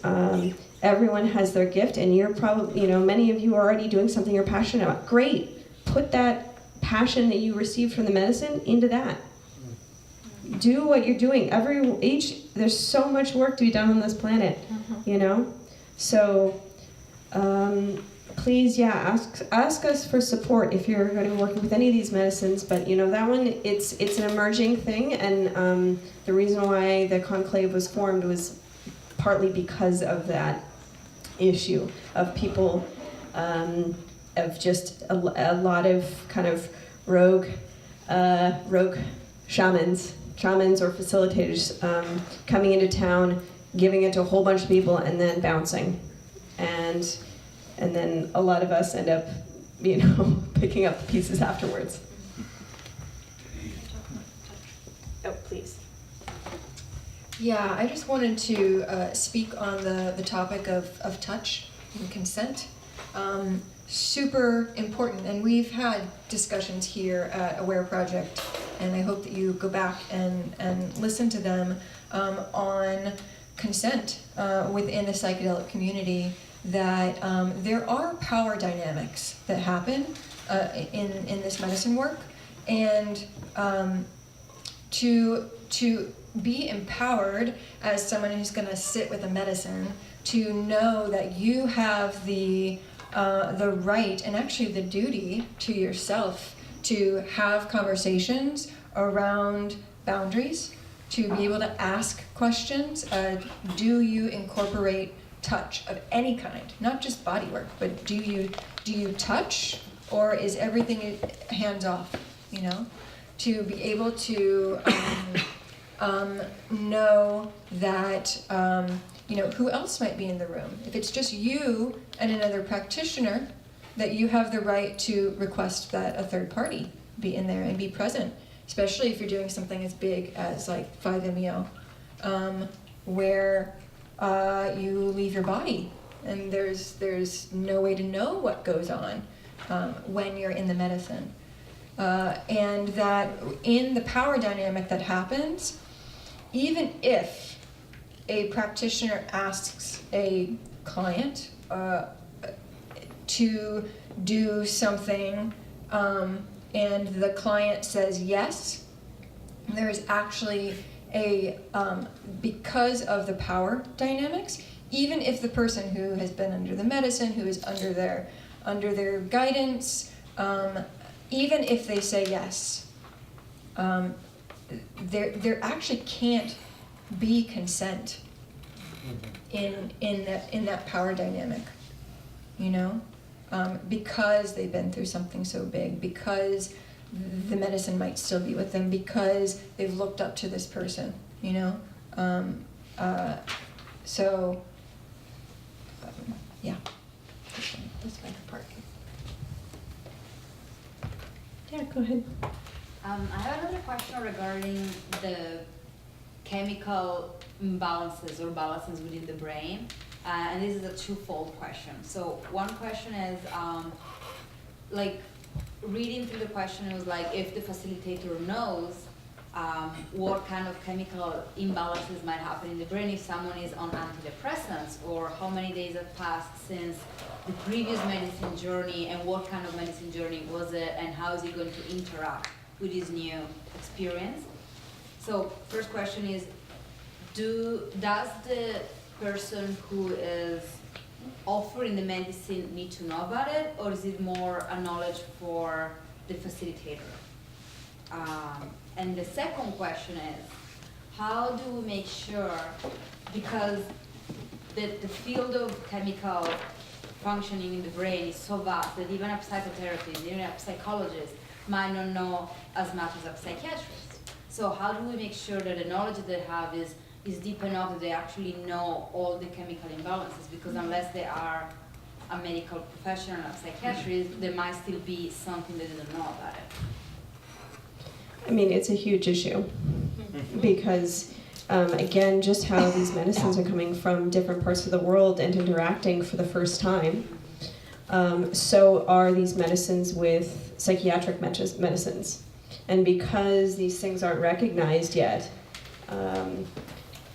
everyone has their gift, and you're probably, many of you are already doing something you're passionate about. Great, put that passion that you received from the medicine into that. Do what you're doing. There's so much work to be done on this planet, So please, ask us for support if you're going to be working with any of these medicines. But that one, it's an emerging thing, and the reason why the conclave was formed was partly because of that issue of people, of just a lot of kind of rogue shamans or facilitators coming into town, giving it to a whole bunch of people, and then bouncing, and then a lot of us end up, picking up the pieces afterwards. Oh, please. Yeah, I just wanted to speak on the topic of touch and consent. Super important, and we've had discussions here at Aware Project, and I hope that you go back and listen to them on consent within the psychedelic community, that there are power dynamics that happen in this medicine work, and to be empowered as someone who's going to sit with a medicine, to know that you have the right and actually the duty to yourself to have conversations around boundaries, to be able to ask questions. Do you incorporate touch of any kind, not just body work, but do you touch, or is everything hands off? To be able to know that who else might be in the room. If it's just you and another practitioner, that you have the right to request that a third party be in there and be present, especially if you're doing something as big as like 5-MeO, where you leave your body and there's no way to know what goes on. when you're in the medicine. And that in the power dynamic that happens, even if a practitioner asks a client to do something and the client says yes, there's actually a, because of the power dynamics, even if the person who has been under the medicine, who is under their guidance, even if they say yes, there actually can't be consent in that power dynamic, you know, because they've been through something so big, because the medicine might still be with them, because they've looked up to this person, you know. Yeah, that's my part. Yeah, go ahead. I have another question regarding the chemical imbalances or balances within the brain. And this is a twofold question. So one question is, like, reading through the question, it was like, if the facilitator knows what kind of chemical imbalances might happen in the brain if someone is on antidepressants, or how many days have passed since the previous medicine journey, and what kind of medicine journey was it, and how is it going to interact with his new experience. So first question is, does the person who is offering the medicine need to know about it, or is it more a knowledge for the facilitator? And the second question is, how do we make sure, because the field of chemical functioning in the brain is so vast that even a psychotherapist, even a psychologist might not know as much as a psychiatrist. So how do we make sure that the knowledge that they have is deep enough that they actually know all the chemical imbalances? Because unless they are a medical professional, a psychiatrist, there might still be something that they don't know about it. I mean, it's a huge issue because, again, just how these medicines are coming from different parts of the world and interacting for the first time, so are these medicines with psychiatric medicines. And because these things aren't recognized yet,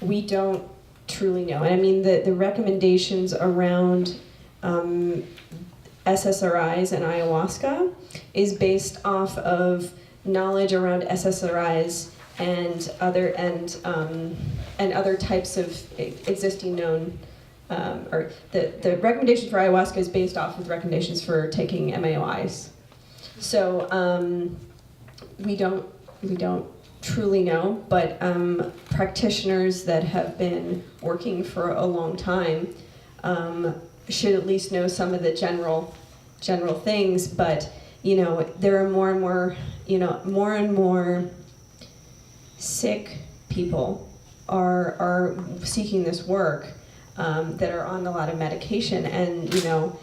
we don't truly know. And I mean, the recommendations around SSRIs and ayahuasca is based off of knowledge around SSRIs and other types of existing known, or the recommendation for ayahuasca is based off of recommendations for taking MAOIs. So we don't truly know, but practitioners that have been working for a long time should at least know some of the general things. But you know, there are more and more sick people are seeking this work that are on a lot of medication. And you know,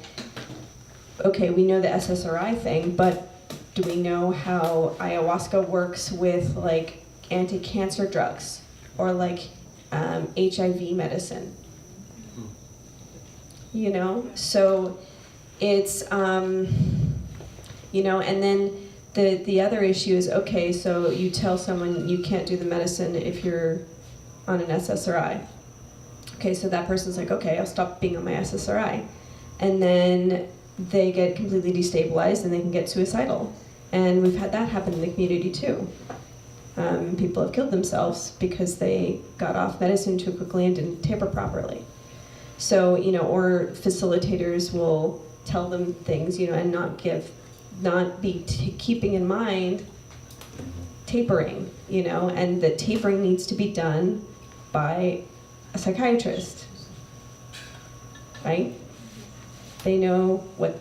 okay, we know the SSRI thing, but do we know how ayahuasca works with like anti-cancer drugs or like HIV medicine? You know, so it's you know, and then the other issue is, okay, so you tell someone you can't do the medicine if you're on an SSRI. Okay, so that person's like, okay, I'll stop being on my SSRI. And then they get completely destabilized and they can get suicidal. And we've had that happen in the community too. People have killed themselves because they got off medicine too quickly and didn't taper properly. So, you know, or facilitators will tell them things, you know, and not be keeping in mind tapering, you know, and the tapering needs to be done by a psychiatrist, right? They know what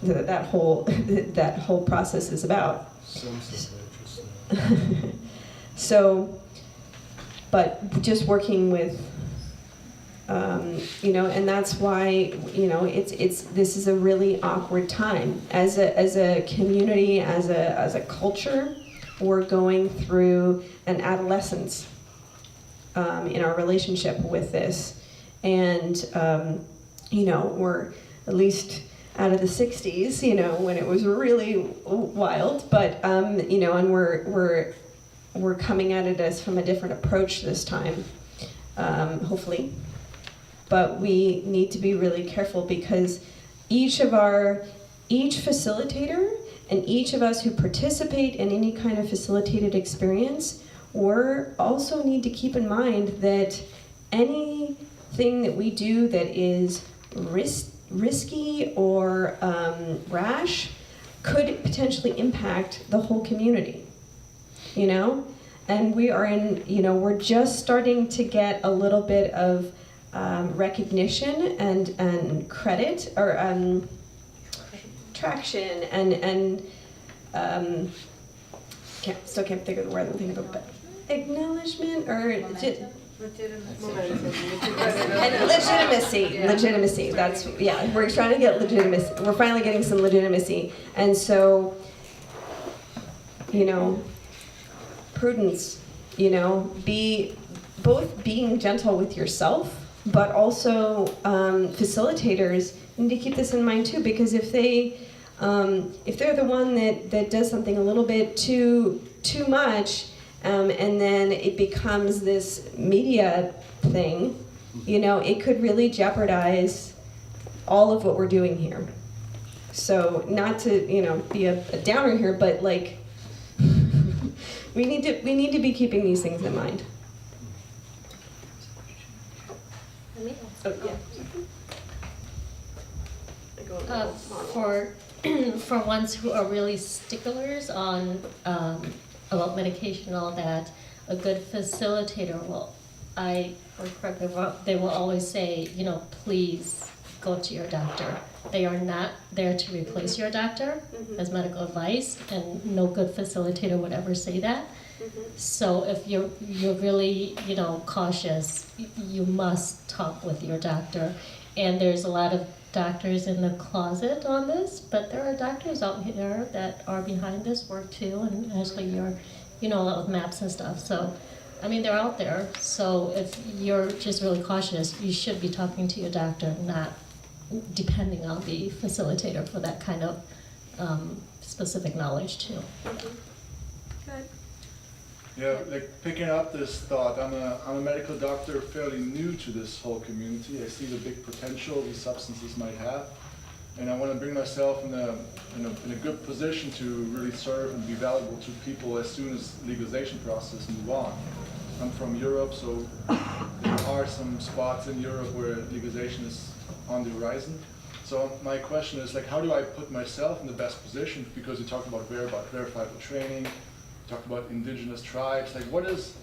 that whole process is about. So, but just working with, you know, and that's why, you know, this is a really awkward time as a community, as a culture. We're going through an adolescence in our relationship with this, and you know, we're at least out of the 60s, you know, when it was really wild, but, you know, and we're coming at it as from a different approach this time, hopefully. But we need to be really careful because each facilitator and each of us who participate in any kind of facilitated experience, we also need to keep in mind that anything that we do that is risky or rash could potentially impact the whole community, you know? And we are in, you know, we're just starting to get a little bit of recognition and credit, or traction, and still can't think of the word I'm thinking of, but acknowledgement, or and legitimacy. That's, yeah, we're trying to get legitimacy. We're finally getting some legitimacy. And so, you know, prudence, you know, being gentle with yourself, but also facilitators need to keep this in mind too, because if they're the one that does something a little bit too much, and then it becomes this media thing, you know, it could really jeopardize all of what we're doing here. So not to, you know, be a downer here, but like we need to be keeping these things in mind. Oh yeah. For ones who are really sticklers on about medication and all that, a good facilitator will, or correct me if I'm wrong, they will always say, you know, please go to your doctor. They are not there to replace your doctor as medical advice, and no good facilitator would ever say that. So if you're really, you know, cautious, you must talk with your doctor. And there's a lot of doctors in the closet on this, but there are doctors out here that are behind this work too, and actually you're, you know, a lot with maps and stuff. So, I mean, they're out there. So if you're just really cautious, you should be talking to your doctor, not depending on the facilitator for that kind of specific knowledge too. Good. Yeah, like picking up this thought, I'm a medical doctor fairly new to this whole community. I see the big potential these substances might have, and I want to bring myself in a good position to really serve and be valuable to people as soon as legalization process move on. I'm from Europe, so there are some spots in Europe where legalization is on the horizon. So my question is, like, how do I put myself in the best position? Because you talked about verifiable training, talked about indigenous tribes. Like, what is,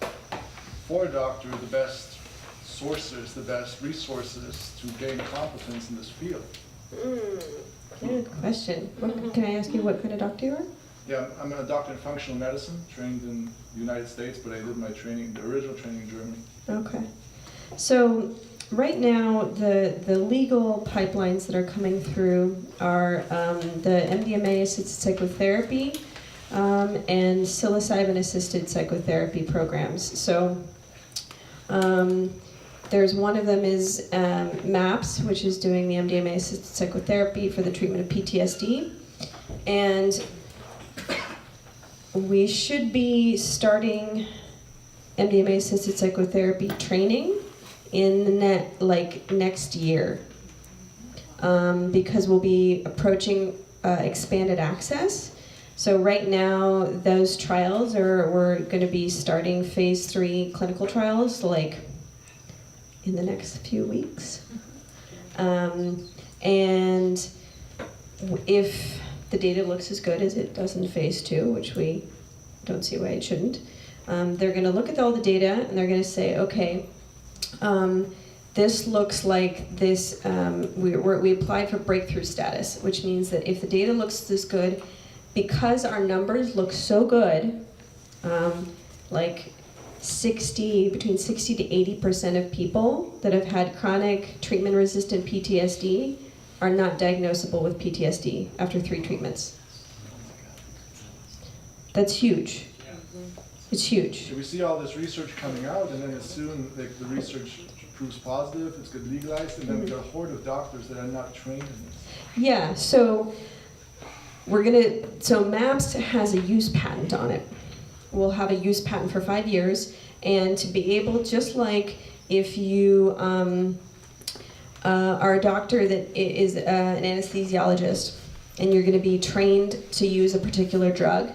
for a doctor, the best sources, the best resources to gain competence in this field? Good question. Can I ask you what kind of doctor you are? Yeah, I'm a doctor in functional medicine, trained in the United States, but I did my training, the original training in Germany. Okay. So right now, the legal pipelines that are coming through are the MDMA-assisted psychotherapy, and psilocybin-assisted psychotherapy programs. So there's one of them is MAPS, which is doing the MDMA-assisted psychotherapy for the treatment of PTSD. And we should be starting MDMA-assisted psychotherapy training in the next year, because we'll be approaching expanded access. So right now, those trials we're going to be starting phase 3 clinical trials like in the next few weeks. And if the data looks as good as it does in phase 2, which we don't see why it shouldn't, they're going to look at all the data and they're going to say, okay, this looks like this, we applied for breakthrough status, which means that if the data looks this good, because our numbers look so good, like between 60 to 80% of people that have had chronic treatment-resistant PTSD are not diagnosable with PTSD after 3 treatments. That's huge. It's huge. So we see all this research coming out, and then as soon like the research proves positive, it's get legalized, and then we got a horde of doctors that are not trained in this. Yeah, so so MAPS has a use patent on it. We'll have a use patent for 5 years, and to be able, just like if you are a doctor that is an anesthesiologist, and you're going to be trained to use a particular drug,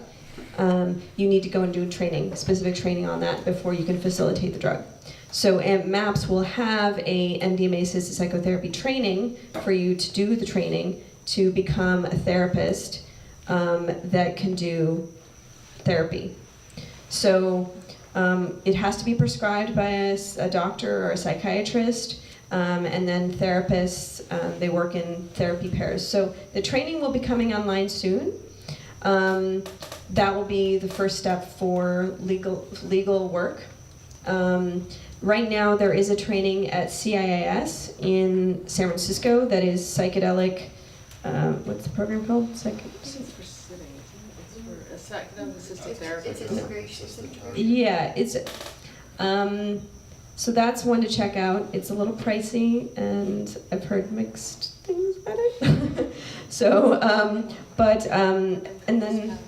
you need to go and do training, specific training on that before you can facilitate the drug. So MAPS will have a MDMA-assisted psychotherapy training for you to do the training to become a therapist that can do therapy. So it has to be prescribed by a doctor or a psychiatrist, and then therapists, they work in therapy pairs. So the training will be coming online soon. That will be the first step for legal work. Right now there is a training at CIIS in San Francisco that is psychedelic, what's the program called? It's for sitting, isn't it? It's for a psychedelic-assisted therapy. It's integration. Yeah, it's so that's one to check out. It's a little pricey, and I've heard mixed things about it. So, and then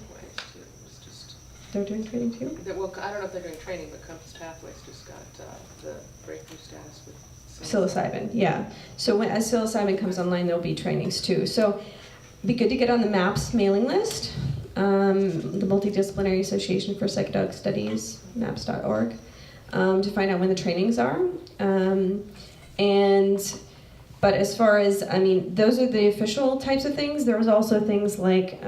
they're doing training too? Well, I don't know if they're doing training, but Compass Pathways just got the breakthrough status with Psilocybin, yeah. So as psilocybin comes online, there'll be trainings too. So it'd be good to get on the MAPS mailing list, the Multidisciplinary Association for Psychedelic Studies, maps.org, to find out when the trainings are. But as far as, I mean, those are the official types of things. There was also things like,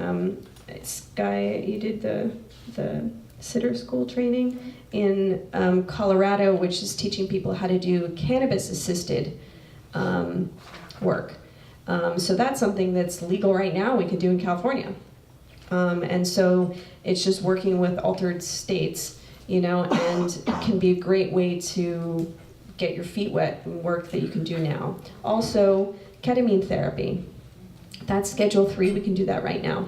Sky, you did the sitter school training in Colorado, which is teaching people how to do cannabis-assisted work. So that's something that's legal right now, we could do in California. And so it's just working with altered states, you know, and it can be a great way to get your feet wet and work that you can do now. Also, ketamine therapy. That's Schedule 3, we can do that right now.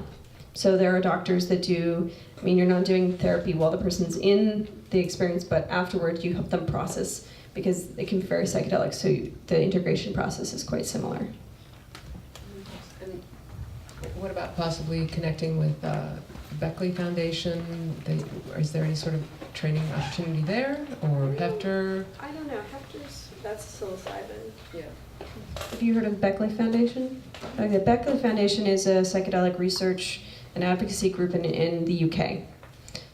So there are doctors that do, I mean, you're not doing therapy while the person's in the experience, but afterward you help them process, because it can be very psychedelic, so the integration process is quite similar. And what about possibly connecting with Beckley Foundation? Is there any sort of training opportunity there, or Hefter? I don't know, that's psilocybin. Yeah. Have you heard of Beckley Foundation? The Beckley Foundation is a psychedelic research and advocacy group in the UK.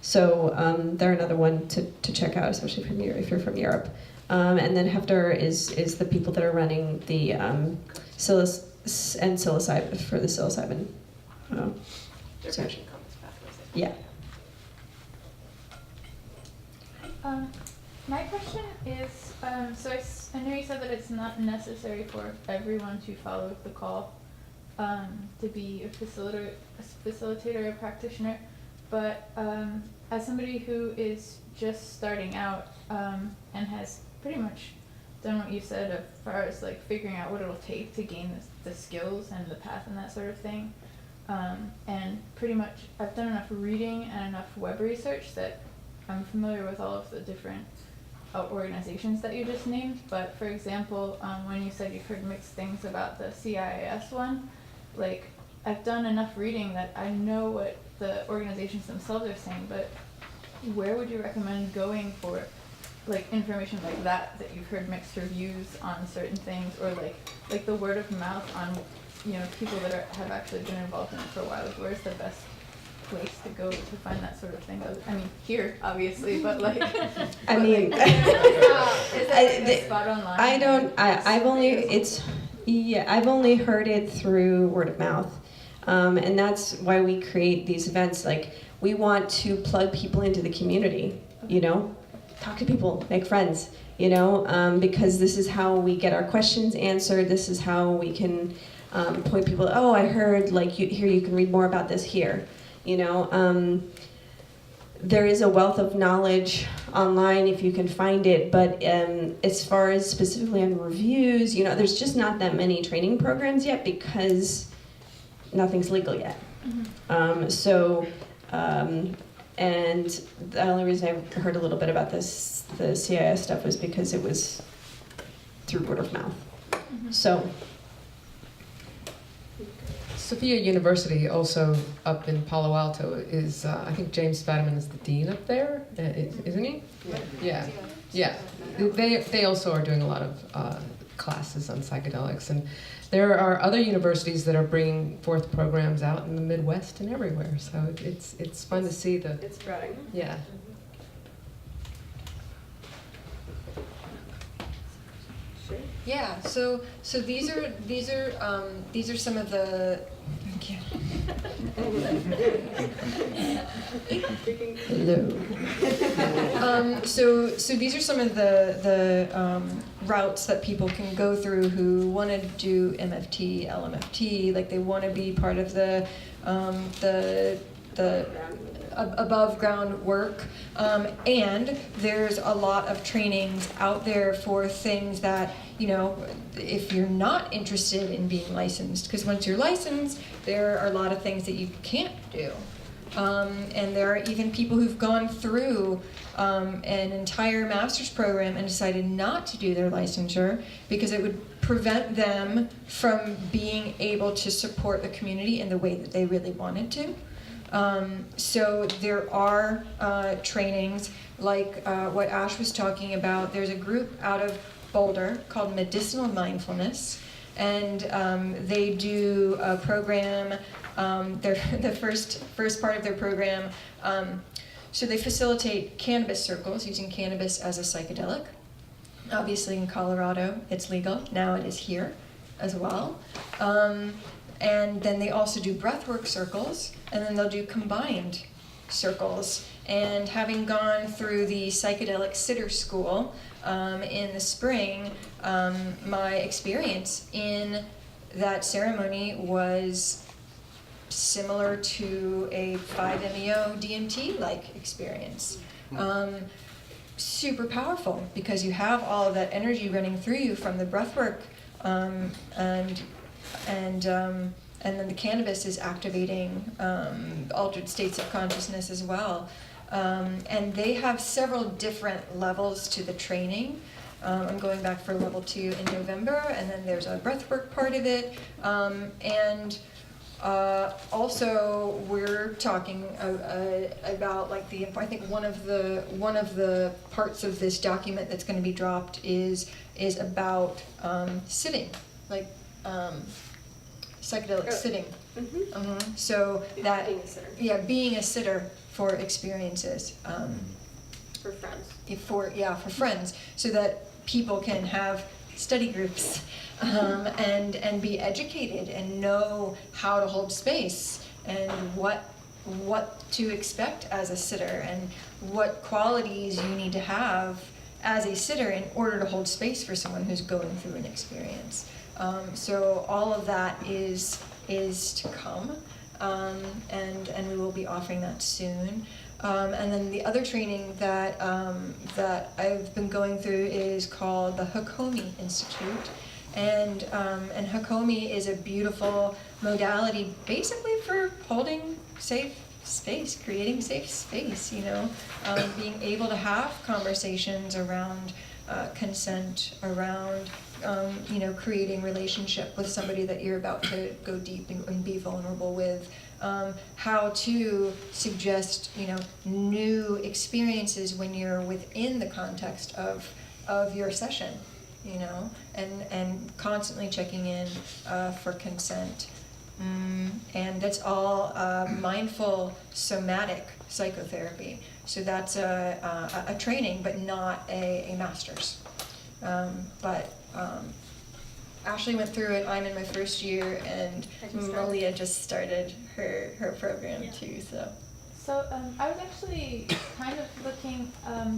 So they're another one to check out, especially if you're from Europe. And then Hefter is the people that are running the psilocybin for the psilocybin. Search. Yeah. My question is, so I know you said that it's not necessary for everyone to follow the call to be a facilitator or a practitioner, but as somebody who is just starting out and has pretty much done what you said as far as like figuring out what it'll take to gain the skills and the path and that sort of thing, and pretty much I've done enough reading and enough web research that I'm familiar with all of the different organizations that you just named, but for example, when you said you've heard mixed things about the CIIS one, like I've done enough reading that I know what the organizations themselves are saying, but where would you recommend going for like information like that you've heard mixed reviews on certain things, or like the word of mouth on, you know, people that have actually been involved in it for a while? Where's the best place to go to find that sort of thing? I mean, here obviously, but like I mean, is there like a spot online? I've only heard it through word of mouth, and that's why we create these events. Like, we want to plug people into the community, you know, talk to people, make friends, you know, because this is how we get our questions answered. This is how we can point people, oh, I heard, like, here you can read more about this here. You know, there is a wealth of knowledge online if you can find it, but as far as specifically on reviews, you know, there's just not that many training programs yet because nothing's legal yet. Mm-hmm. And the only reason I heard a little bit about the CIS stuff was because it was through word of mouth. So, Sophia University, also up in Palo Alto, is, I think James Fadiman is the dean up there, isn't he? Yeah. Yeah. They also are doing a lot of classes on psychedelics. And there are other universities that are bringing forth programs out in the Midwest and everywhere. So it's fun to see the... It's spreading. Yeah. Yeah, so these are some of the. Thank you. Hello. So these are some of the routes that people can go through who want to do MFT, LMFT, like they want to be part of the above ground work, and there's a lot of trainings out there for things that, you know, if you're not interested in being licensed, because once you're licensed, there are a lot of things that you can't do. And there are even people who've gone through an entire master's program and decided not to do their licensure because it would prevent them from being able to support the community in the way that they really wanted to. So there are trainings like what Ash was talking about. There's a group out of Boulder called Medicinal Mindfulness, and they do a program. The first part of their program, so they facilitate cannabis circles using cannabis as a psychedelic. Obviously in Colorado it's legal, now it is here as well. And then they also do breathwork circles, and then they'll do combined circles. And having gone through the psychedelic sitter school in the spring, my experience in that ceremony was similar to a 5-MeO DMT-like experience. Super powerful because you have all of that energy running through you from the breathwork, and then the cannabis is activating altered states of consciousness as well. And they have several different levels to the training. I'm going back for level 2 in November, and then there's a breathwork part of it. And also we're talking about like I think one of the parts of this document that's going to be dropped is about sitting, like psychedelic sitting. So that being a sitter. Being a sitter for experiences. For friends. For friends, so that people can have study groups and be educated and know how to hold space and what to expect as a sitter and what qualities you need to have as a sitter in order to hold space for someone who's going through an experience. So all of that is to come, and we will be offering that soon. And then the other training that I've been going through is called the Hakomi Institute, and Hakomi is a beautiful modality, basically for holding safe space, creating safe space. You know, being able to have conversations around consent, around creating relationship with somebody that you're about to go deep and be vulnerable with. How to suggest, new experiences when you're within the context of your session, and constantly checking in for consent. And that's all mindful somatic psychotherapy. So that's a training, but not a master's. Ashley went through it, I'm in my first year, and Malia just started her program too, so. So I was actually kind of looking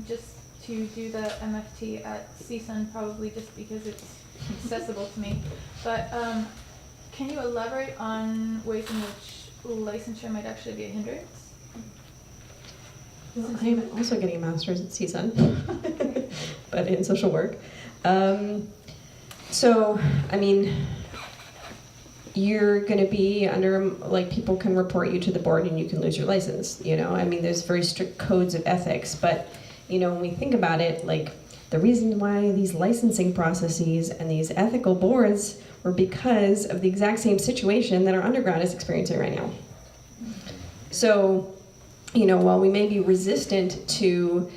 just to do the MFT at CSUN, probably just because it's accessible to me. But can you elaborate on ways in which licensure might actually be a hindrance? Well, I'm also getting a master's at CSUN, but in social work. So, I mean, you're going to be under, like, people can report you to the board and you can lose your license, I mean, there's very strict codes of ethics, but, when we think about it, like, the reason why these licensing processes and these ethical boards were because of the exact same situation that our underground is experiencing right now. So, you know, while we may be resistant to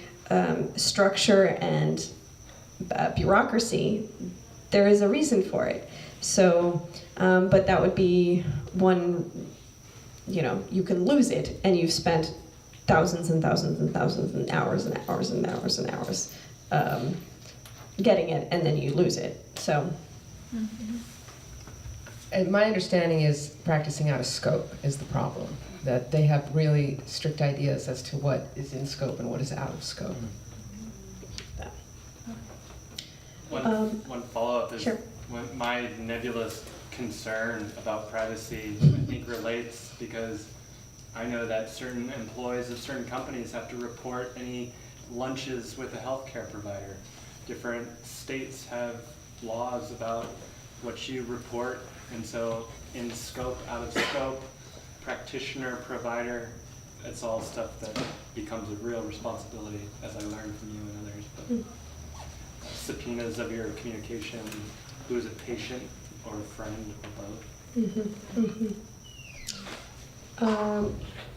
structure and bureaucracy, there is a reason for it. So, but that would be one, you know, you can lose it, and you've spent thousands and thousands and thousands and hours and hours and hours and hours getting it, and then you lose it. So. And my understanding is practicing out of scope is the problem. That they have really strict ideas as to what is in scope and what is out of scope. One follow-up is Sure. my nebulous concern about privacy, I think, relates because I know that certain employees of certain companies have to report any lunches with a healthcare provider. Different states have laws about what you report, and so in scope, out of scope, practitioner, provider, it's all stuff that becomes a real responsibility, as I learned from you and others. But subpoenas of your communication, who is a patient or a friend or both.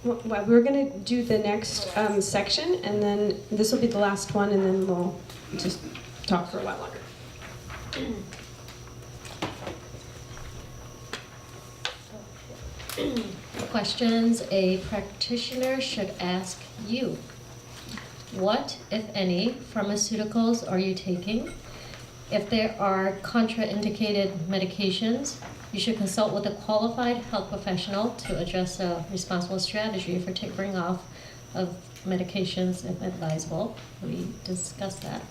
Well, we're going to do the next section, and then this will be the last one, and then we'll just talk for a while longer. Questions a practitioner should ask you. What, if any, pharmaceuticals are you taking? If there are contraindicated medications, you should consult with a qualified health professional to address a responsible strategy for tapering off of medications if advisable. We discussed that.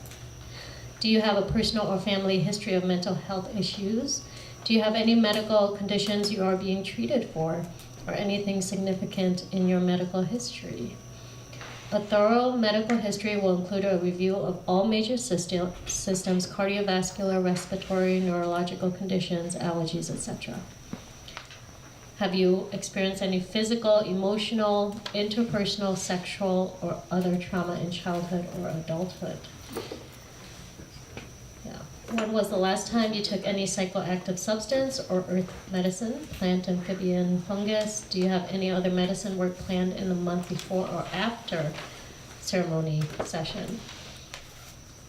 Do you have a personal or family history of mental health issues? Do you have any medical conditions you are being treated for, or anything significant in your medical history? A thorough medical history will include a review of all major systems, cardiovascular, respiratory, neurological conditions, allergies, etc. Have you experienced any physical, emotional, interpersonal, sexual, or other trauma in childhood or adulthood? When was the last time you took any psychoactive substance or earth medicine, plant, amphibian, fungus? Do you have any other medicine work planned in the month before or after ceremony session?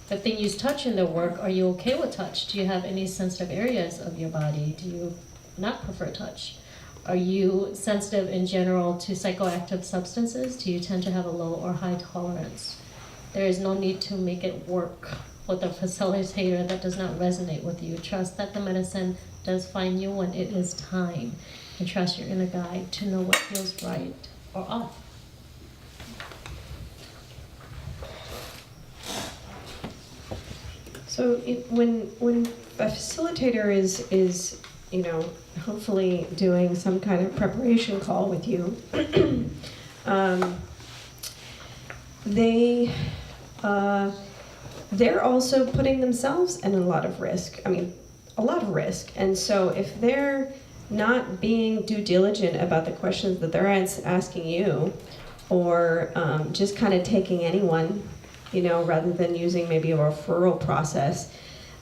If they use touch in their work, are you okay with touch? Do you have any sensitive areas of your body? Do you not prefer touch? Are you sensitive in general to psychoactive substances? Do you tend to have a low or high tolerance? There is no need to make it work with a facilitator that does not resonate with you. Trust that the medicine does find you when it is time, and trust your inner guide to know what feels right or off. So when a facilitator is you know, hopefully doing some kind of preparation call with you, they're also putting themselves in a lot of risk. I mean, a lot of risk. And so if they're not being due diligent about the questions that they're asking you, or just kind of taking anyone, you know, rather than using maybe a referral process,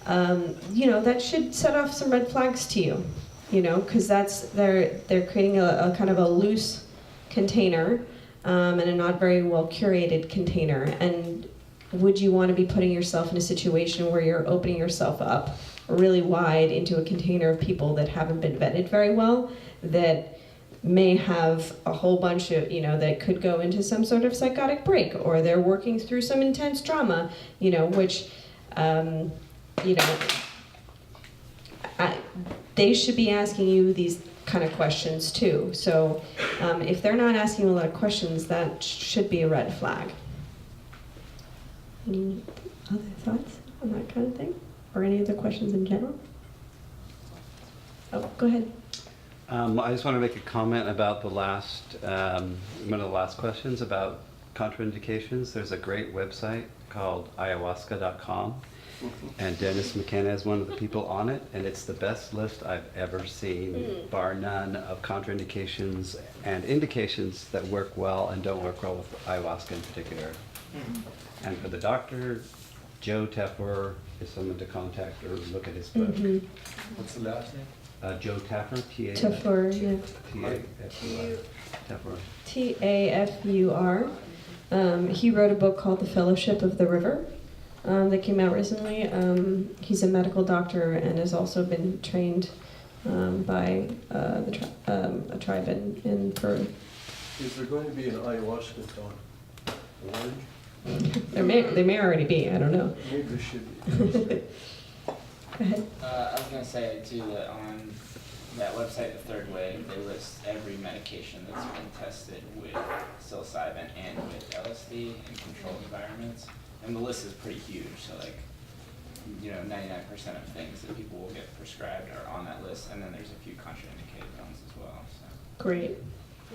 you know, that should set off some red flags to you, you know, because they're creating a kind of a loose container and a not very well curated container. And would you want to be putting yourself in a situation where you're opening yourself up really wide into a container of people that haven't been vetted very well, that may have a whole bunch of, you know, that could go into some sort of psychotic break, or they're working through some intense trauma, you know, which, you know, they should be asking you these kind of questions too. So if they're not asking a lot of questions, that should be a red flag. Any other thoughts on that kind of thing? Or any other questions in general? Oh, go ahead. I just want to make a comment about the last, one of the last questions about contraindications. There's a great website called ayahuasca.com, and Dennis McKenna is one of the people on it, and it's the best list I've ever seen, bar none, of contraindications and indications that work well and don't work well with ayahuasca in particular. And for the doctor, Joe Teffer is someone to contact or look at his book. Mhm. What's the last name? Joe Taffer, Teffer, yeah. T-A-F-U-R. Teffer. Tafur. He wrote a book called The Fellowship of the River that came out recently. He's a medical doctor and has also been trained by a tribe in Peru. Is there going to be an ayahuasca talk? Award? They may already be, I don't know. Maybe there should be. Go ahead. I was going to say, too, that on that website, The Third Wave, they list every medication that's been tested with psilocybin and with LSD in controlled environments. And the list is pretty huge, so like, 99% of things that people will get prescribed are on that list, and then there's a few contraindicated ones as well. So. Great.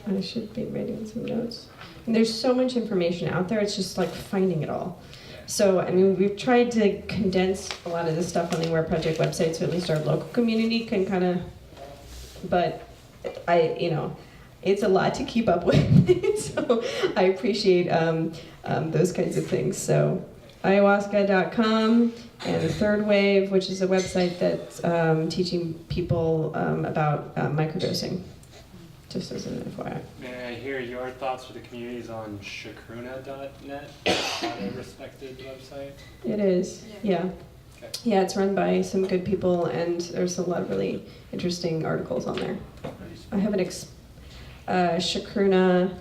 I should be writing some notes. And there's so much information out there, it's just like finding it all. So, I mean, we've tried to condense a lot of this stuff on the Aware Project website so at least our local community can kind of, but it's a lot to keep up with. So I appreciate those kinds of things. So ayahuasca.com and The Third Wave, which is a website that's teaching people about microdosing. Just as an FYI. May I hear your thoughts for the communities on shakruna.net, a respected website? It is, yeah. Okay. Yeah, it's run by some good people, and there's a lot of really interesting articles on there. I have an shakruna.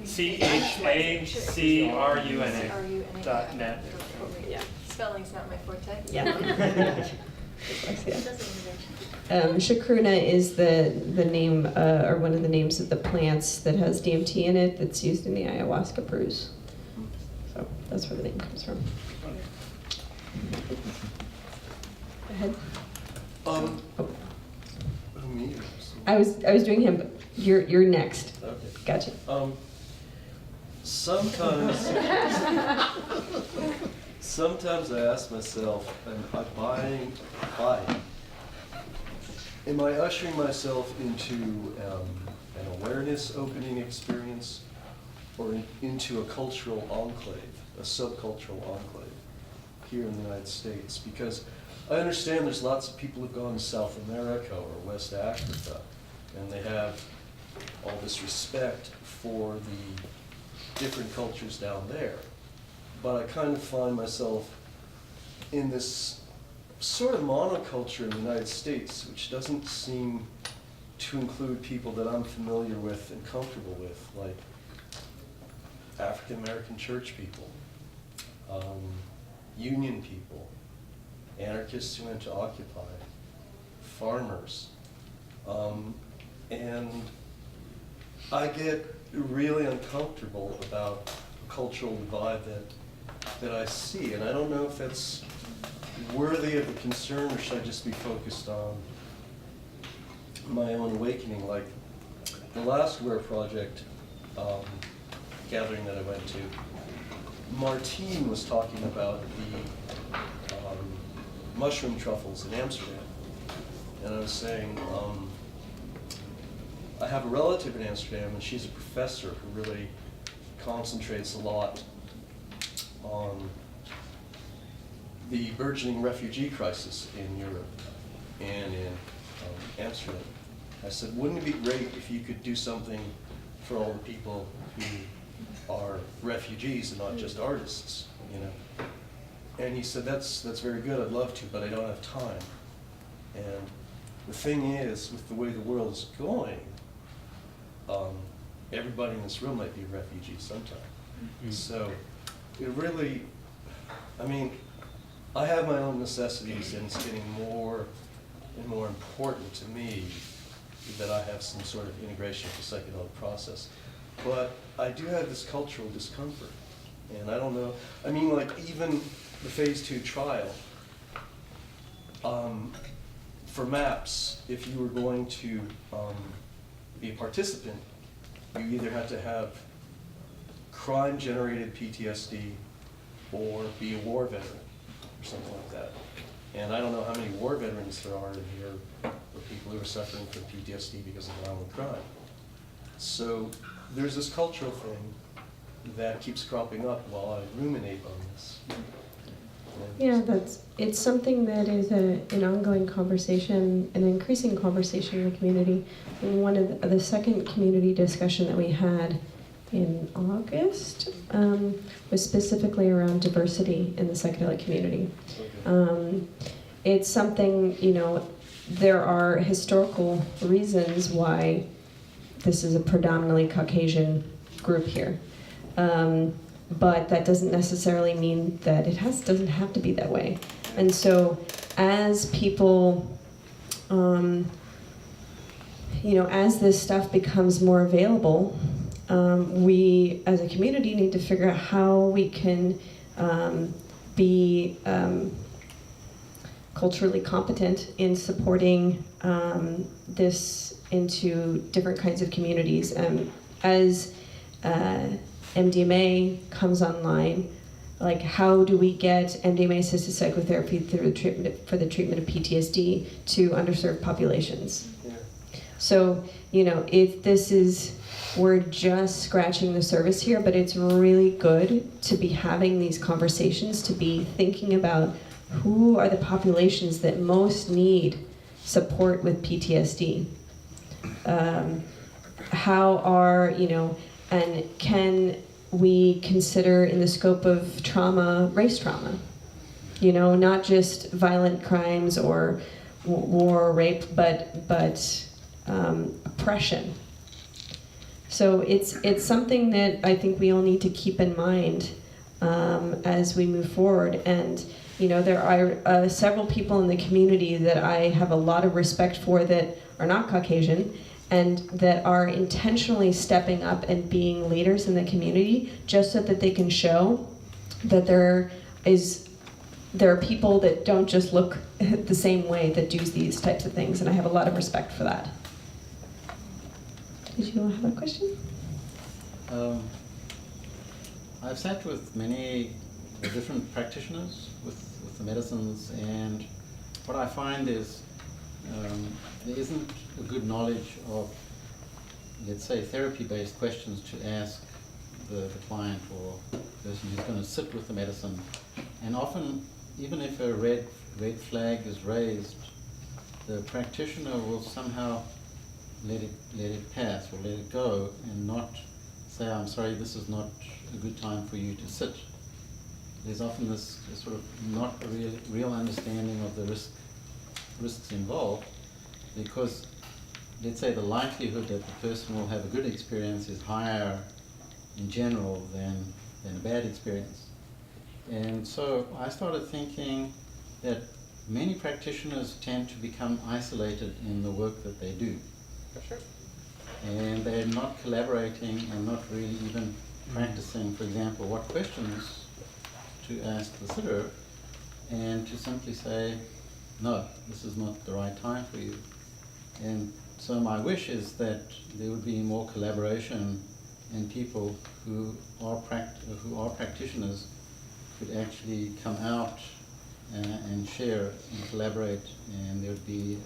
CHACRUNA.net. Yeah. Spelling's not my forte. Yeah. Shakruna is the name, or one of the names of the plants that has DMT in it that's used in the ayahuasca brews. So that's where the name comes from. Go ahead. Me? I was doing him, but you're next. Okay. Gotcha. Sometimes I ask myself, am I ushering myself into an awareness opening experience or into a cultural enclave, a subcultural enclave here in the United States? Because I understand there's lots of people who've gone to South America or West Africa, and they have all this respect for the different cultures down there. But I kind of find myself in this sort of monoculture in the United States, which doesn't seem to include people that I'm familiar with and comfortable with, like African American church people, union people, anarchists who went to Occupy, farmers. And I get really uncomfortable about the cultural divide that I see, and I don't know if that's worthy of a concern, or should I just be focused on my own awakening? Like the last Aware Project gathering that I went to, Martine was talking about the mushroom truffles in Amsterdam, and I was saying, I have a relative in Amsterdam, and she's a professor who really concentrates a lot on the burgeoning refugee crisis in Europe and in Amsterdam. I said, wouldn't it be great if you could do something for all the people who are refugees and not just artists, And he said, that's very good, I'd love to, but I don't have time. And the thing is, with the way the world is going, everybody in this room might be a refugee sometime. Mm-hmm. So it really, I have my own necessities, and it's getting more and more important to me that I have some sort of integration with the psychedelic process. But I do have this cultural discomfort, and I don't know, even the phase 2 trial, for MAPS, if you were going to be a participant, you either had to have crime-generated PTSD or be a war veteran, or something like that. And I don't know how many war veterans there are in here, or people who are suffering from PTSD because of violent crime. So there's this cultural thing that keeps cropping up while I ruminate on this. Yeah, it's something that is an ongoing conversation, an increasing conversation in the community. And one of the second community discussion that we had in August was specifically around diversity in the psychedelic community. It's something, there are historical reasons why this is a predominantly Caucasian group here. But that doesn't necessarily mean that it doesn't have to be that way. And so as people, as this stuff becomes more available, we as a community need to figure out how we can be culturally competent in supporting this into different kinds of communities. As MDMA comes online, like how do we get MDMA-assisted psychotherapy for the treatment of PTSD to underserved populations? Yeah. So, if this is, we're just scratching the surface here, but it's really good to be having these conversations, to be thinking about who are the populations that most need support with PTSD. How are, and can we consider in the scope of trauma, race trauma? Not just violent crimes or war or rape, but oppression. So it's something that I think we all need to keep in mind as we move forward. And there are several people in the community that I have a lot of respect for that are not Caucasian, and that are intentionally stepping up and being leaders in the community just so that they can show that there are people that don't just look the same way that do these types of things, and I have a lot of respect for that. Did you have a question? I've sat with many different practitioners with the medicines, and what I find is there isn't a good knowledge of, let's say, therapy-based questions to ask the client or person who's going to sit with the medicine. And often, even if a red flag is raised, the practitioner will somehow let it pass or let it go and not say, I'm sorry, this is not a good time for you to sit. There's often this sort of not a real understanding of the risks involved, because let's say the likelihood that the person will have a good experience is higher in general than a bad experience. And so I started thinking that many practitioners tend to become isolated in the work that they do. Sure. And they're not collaborating and not really even practicing, for example, what questions to ask the sitter, and to simply say, no, this is not the right time for you. And so my wish is that there would be more collaboration, and people who are practitioners could actually come out and share and collaborate, and there would be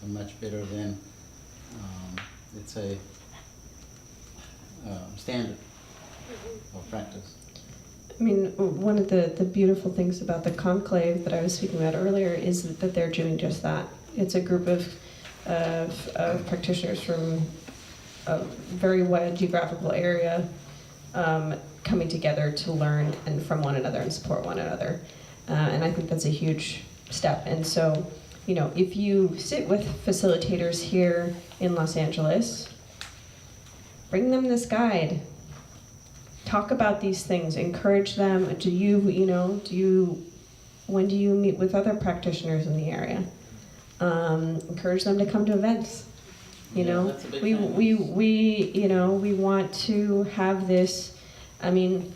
a much better than, let's say, standard of practice. I mean, one of the beautiful things about the conclave that I was speaking about earlier is that they're doing just that. It's a group of practitioners from a very wide geographical area coming together to learn and from one another and support one another. And I think that's a huge step. And so, if you sit with facilitators here in Los Angeles, bring them this guide. Talk about these things, encourage them. When do you meet with other practitioners in the area? Encourage them to come to events. We want to have this. I mean,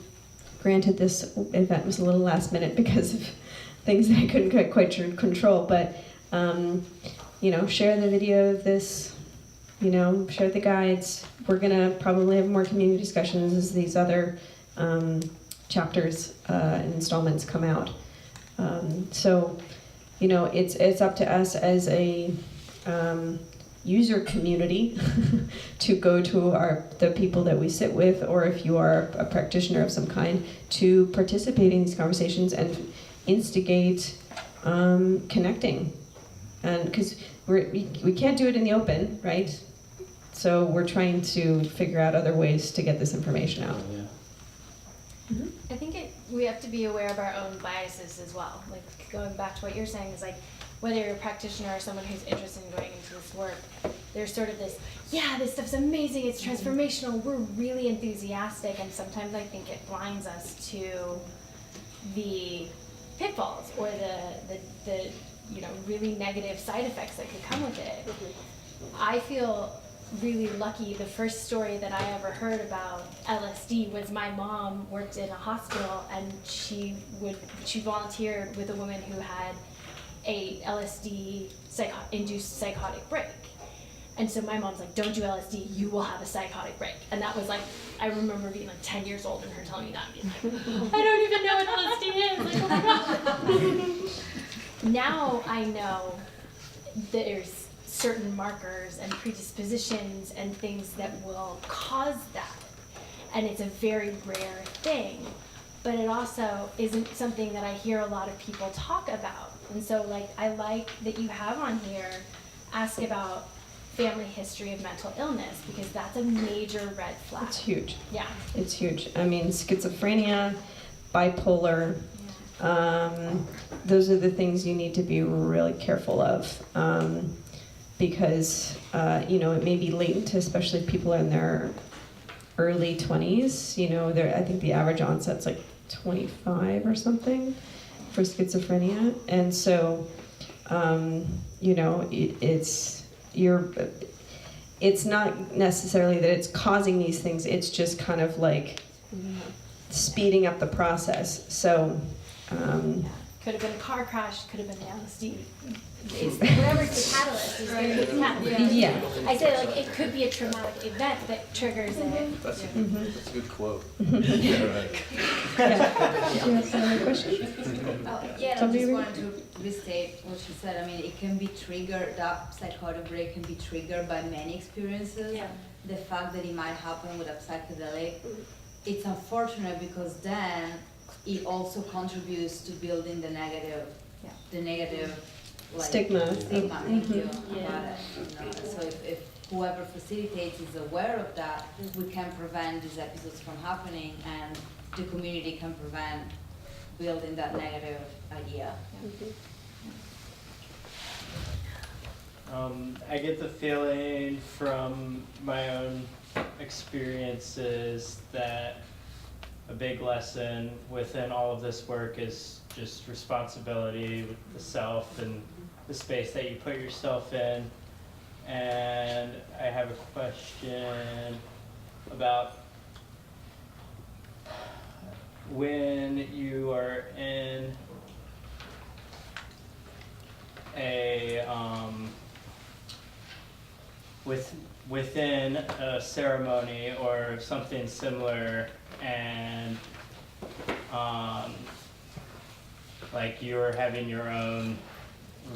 granted, this event was a little last minute because of things that I couldn't quite control, but share the video of this. Share the guides. We're gonna probably have more community discussions as these other chapters and installments come out. It's up to us as a user community to go to the people that we sit with, or if you are a practitioner of some kind, to participate in these conversations and instigate connecting. And because we can't do it in the open, right? So we're trying to figure out other ways to get this information out. I think we have to be aware of our own biases as well. Like going back to what you're saying is like, whether you're a practitioner or someone who's interested in going into this work, there's sort of this, yeah, this stuff's amazing, it's transformational, we're really enthusiastic, and sometimes I think it blinds us to the pitfalls or the really negative side effects that could come with it. I feel really lucky. The first story that I ever heard about LSD was my mom worked in a hospital, and she volunteered with a woman who had a LSD induced psychotic break. And so my mom's like, don't do LSD, you will have a psychotic break. And that was like, I remember being like 10 years old and her telling me that and being like, I don't even know what LSD is. Like, oh my gosh. Now I know there's certain markers and predispositions and things that will cause that. And it's a very rare thing. But it also isn't something that I hear a lot of people talk about. And so like, I like that you have on here, ask about family history of mental illness, because that's a major red flag. It's huge. Yeah. It's huge. I mean, schizophrenia, bipolar, those are the things you need to be really careful of, because it may be latent, especially if people are in their early 20s. I think the average onset's like 25 or something for schizophrenia, and so it's not necessarily that it's causing these things. It's just kind of like speeding up the process. So. Could have been a car crash, could have been the LSD. Whatever's the catalyst is going to be the catalyst. Yeah. I say like it could be a traumatic event that triggers it. That's a good quote. Yeah. Do you have another question? I just wanted to restate what she said. I mean, it can be triggered, that psychotic break can be triggered by many experiences. Yeah. The fact that it might happen with a psychedelic, it's unfortunate because then it also contributes to building the negative like, stigma. Thank you, about it. So if whoever facilitates is aware of that, we can prevent these episodes from happening, and the community can prevent building that negative idea. I get the feeling from my own experiences that a big lesson within all of this work is just responsibility with the self and the space that you put yourself in. And I have a question about when you are in a within a ceremony or something similar, and like you're having your own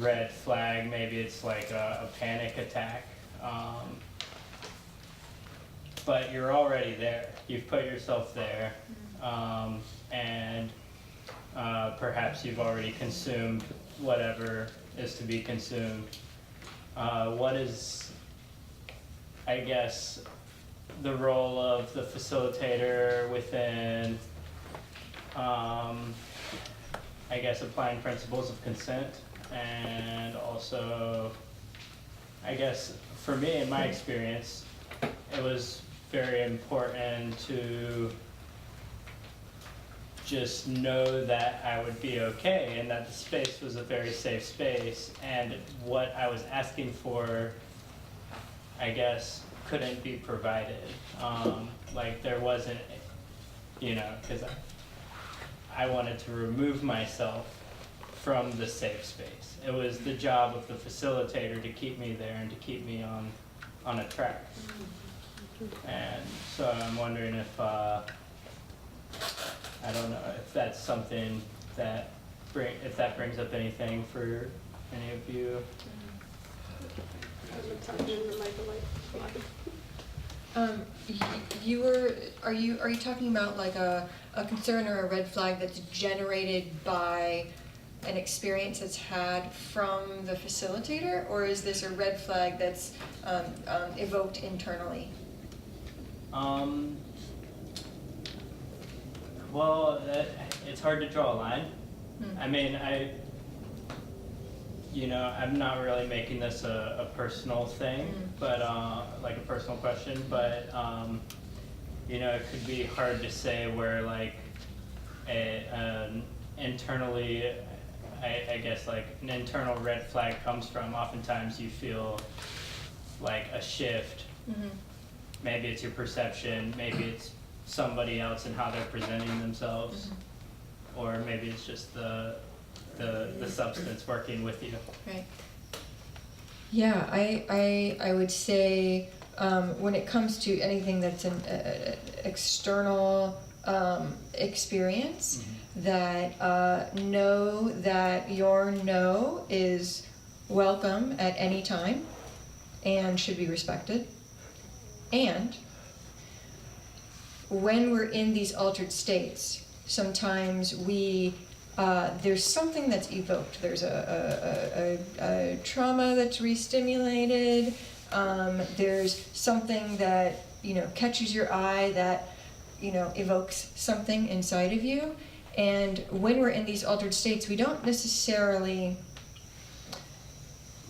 red flag, maybe it's like a panic attack, but you're already there, you've put yourself there, and perhaps you've already consumed whatever is to be consumed. What is, I guess, the role of the facilitator within, I guess, applying principles of consent, and also, I guess, for me, in my experience, it was very important to just know that I would be okay and that the space was a very safe space, and what I was asking for, I guess, couldn't be provided. Like there wasn't, because I wanted to remove myself from the safe space. It was the job of the facilitator to keep me there and to keep me on a track. And so I'm wondering if, I don't know, if that's something that if that brings up anything for any of you. Are you talking about like a concern or a red flag that's generated by an experience that's had from the facilitator, or is this a red flag that's evoked internally? Well, it's hard to draw a line. I mean, I'm not really making this a personal thing, but like a personal question, but it could be hard to say where like internally, I guess like an internal red flag comes from. Oftentimes you feel like a shift. Maybe it's your perception, maybe it's somebody else and how they're presenting themselves, or maybe it's just the substance working with you. Right. Yeah, I would say when it comes to anything that's an external experience, that know that your no is welcome at any time and should be respected. And when we're in these altered states, sometimes there's something that's evoked. There's a trauma that's re-stimulated. There's something that catches your eye that evokes something inside of you. And when we're in these altered states, we don't necessarily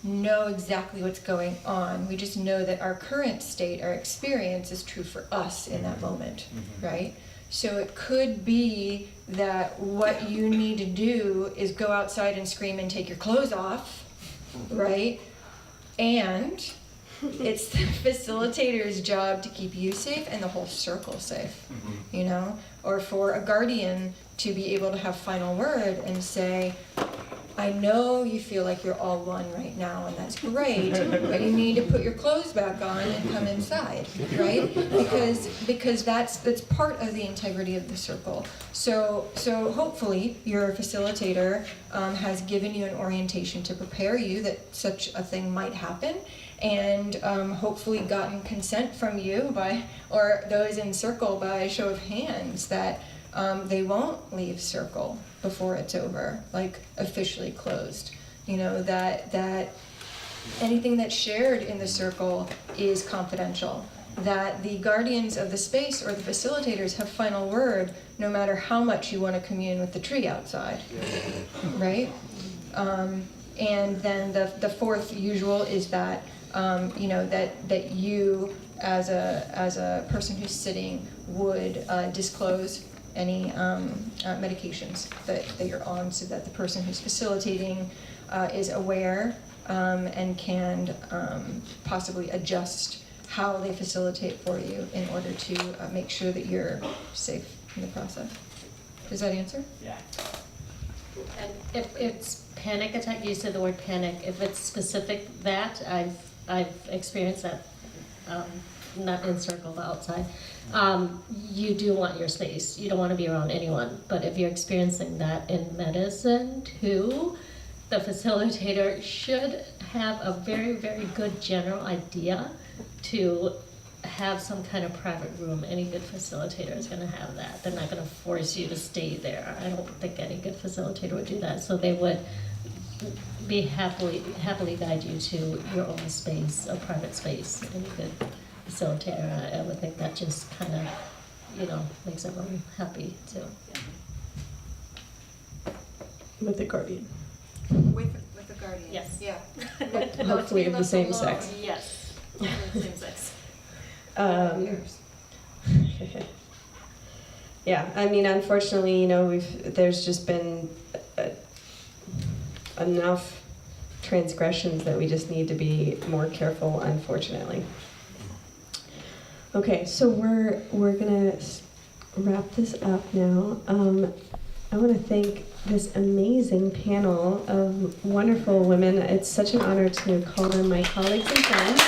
know exactly what's going on. We just know that our current state, our experience, is true for us in that moment, right? So it could be that what you need to do is go outside and scream and take your clothes off, right? And it's the facilitator's job to keep you safe and the whole circle safe, Or for a guardian to be able to have final word and say, I know you feel like you're all one right now, and that's great, but you need to put your clothes back on and come inside, right? Because that's part of the integrity of the circle. So hopefully your facilitator has given you an orientation to prepare you that such a thing might happen, and hopefully gotten consent from you or those in circle by a show of hands that they won't leave circle before it's over, like officially closed. That anything that's shared in the circle is confidential. That the guardians of the space or the facilitators have final word, no matter how much you want to commune with the tree outside, right? And then the fourth usual is that that you as a person who's sitting would disclose any medications that you're on, so that the person who's facilitating is aware and can possibly adjust how they facilitate for you in order to make sure that you're safe in the process. Does that answer? Yeah. And if it's panic attack, you said the word panic. If it's specific that, I've experienced that, not in circle, but outside. You do want your space. You don't want to be around anyone. But if you're experiencing that in medicine too, the facilitator should have a very, very good general idea to have some kind of private room. Any good facilitator is going to have that. They're not going to force you to stay there. I don't think any good facilitator would do that. So they would be happily guide you to your own space, a private space. Any good facilitator, I would think that just kind of, makes everyone happy too. With the guardian. With the guardian. Yes. Yeah. Hopefully of the same sex. Yes. Same sex. Yeah, I mean, unfortunately, there's just been enough transgressions that we just need to be more careful, unfortunately. Okay, so we're gonna wrap this up now. I want to thank this amazing panel of wonderful women. It's such an honor to call them my colleagues and friends.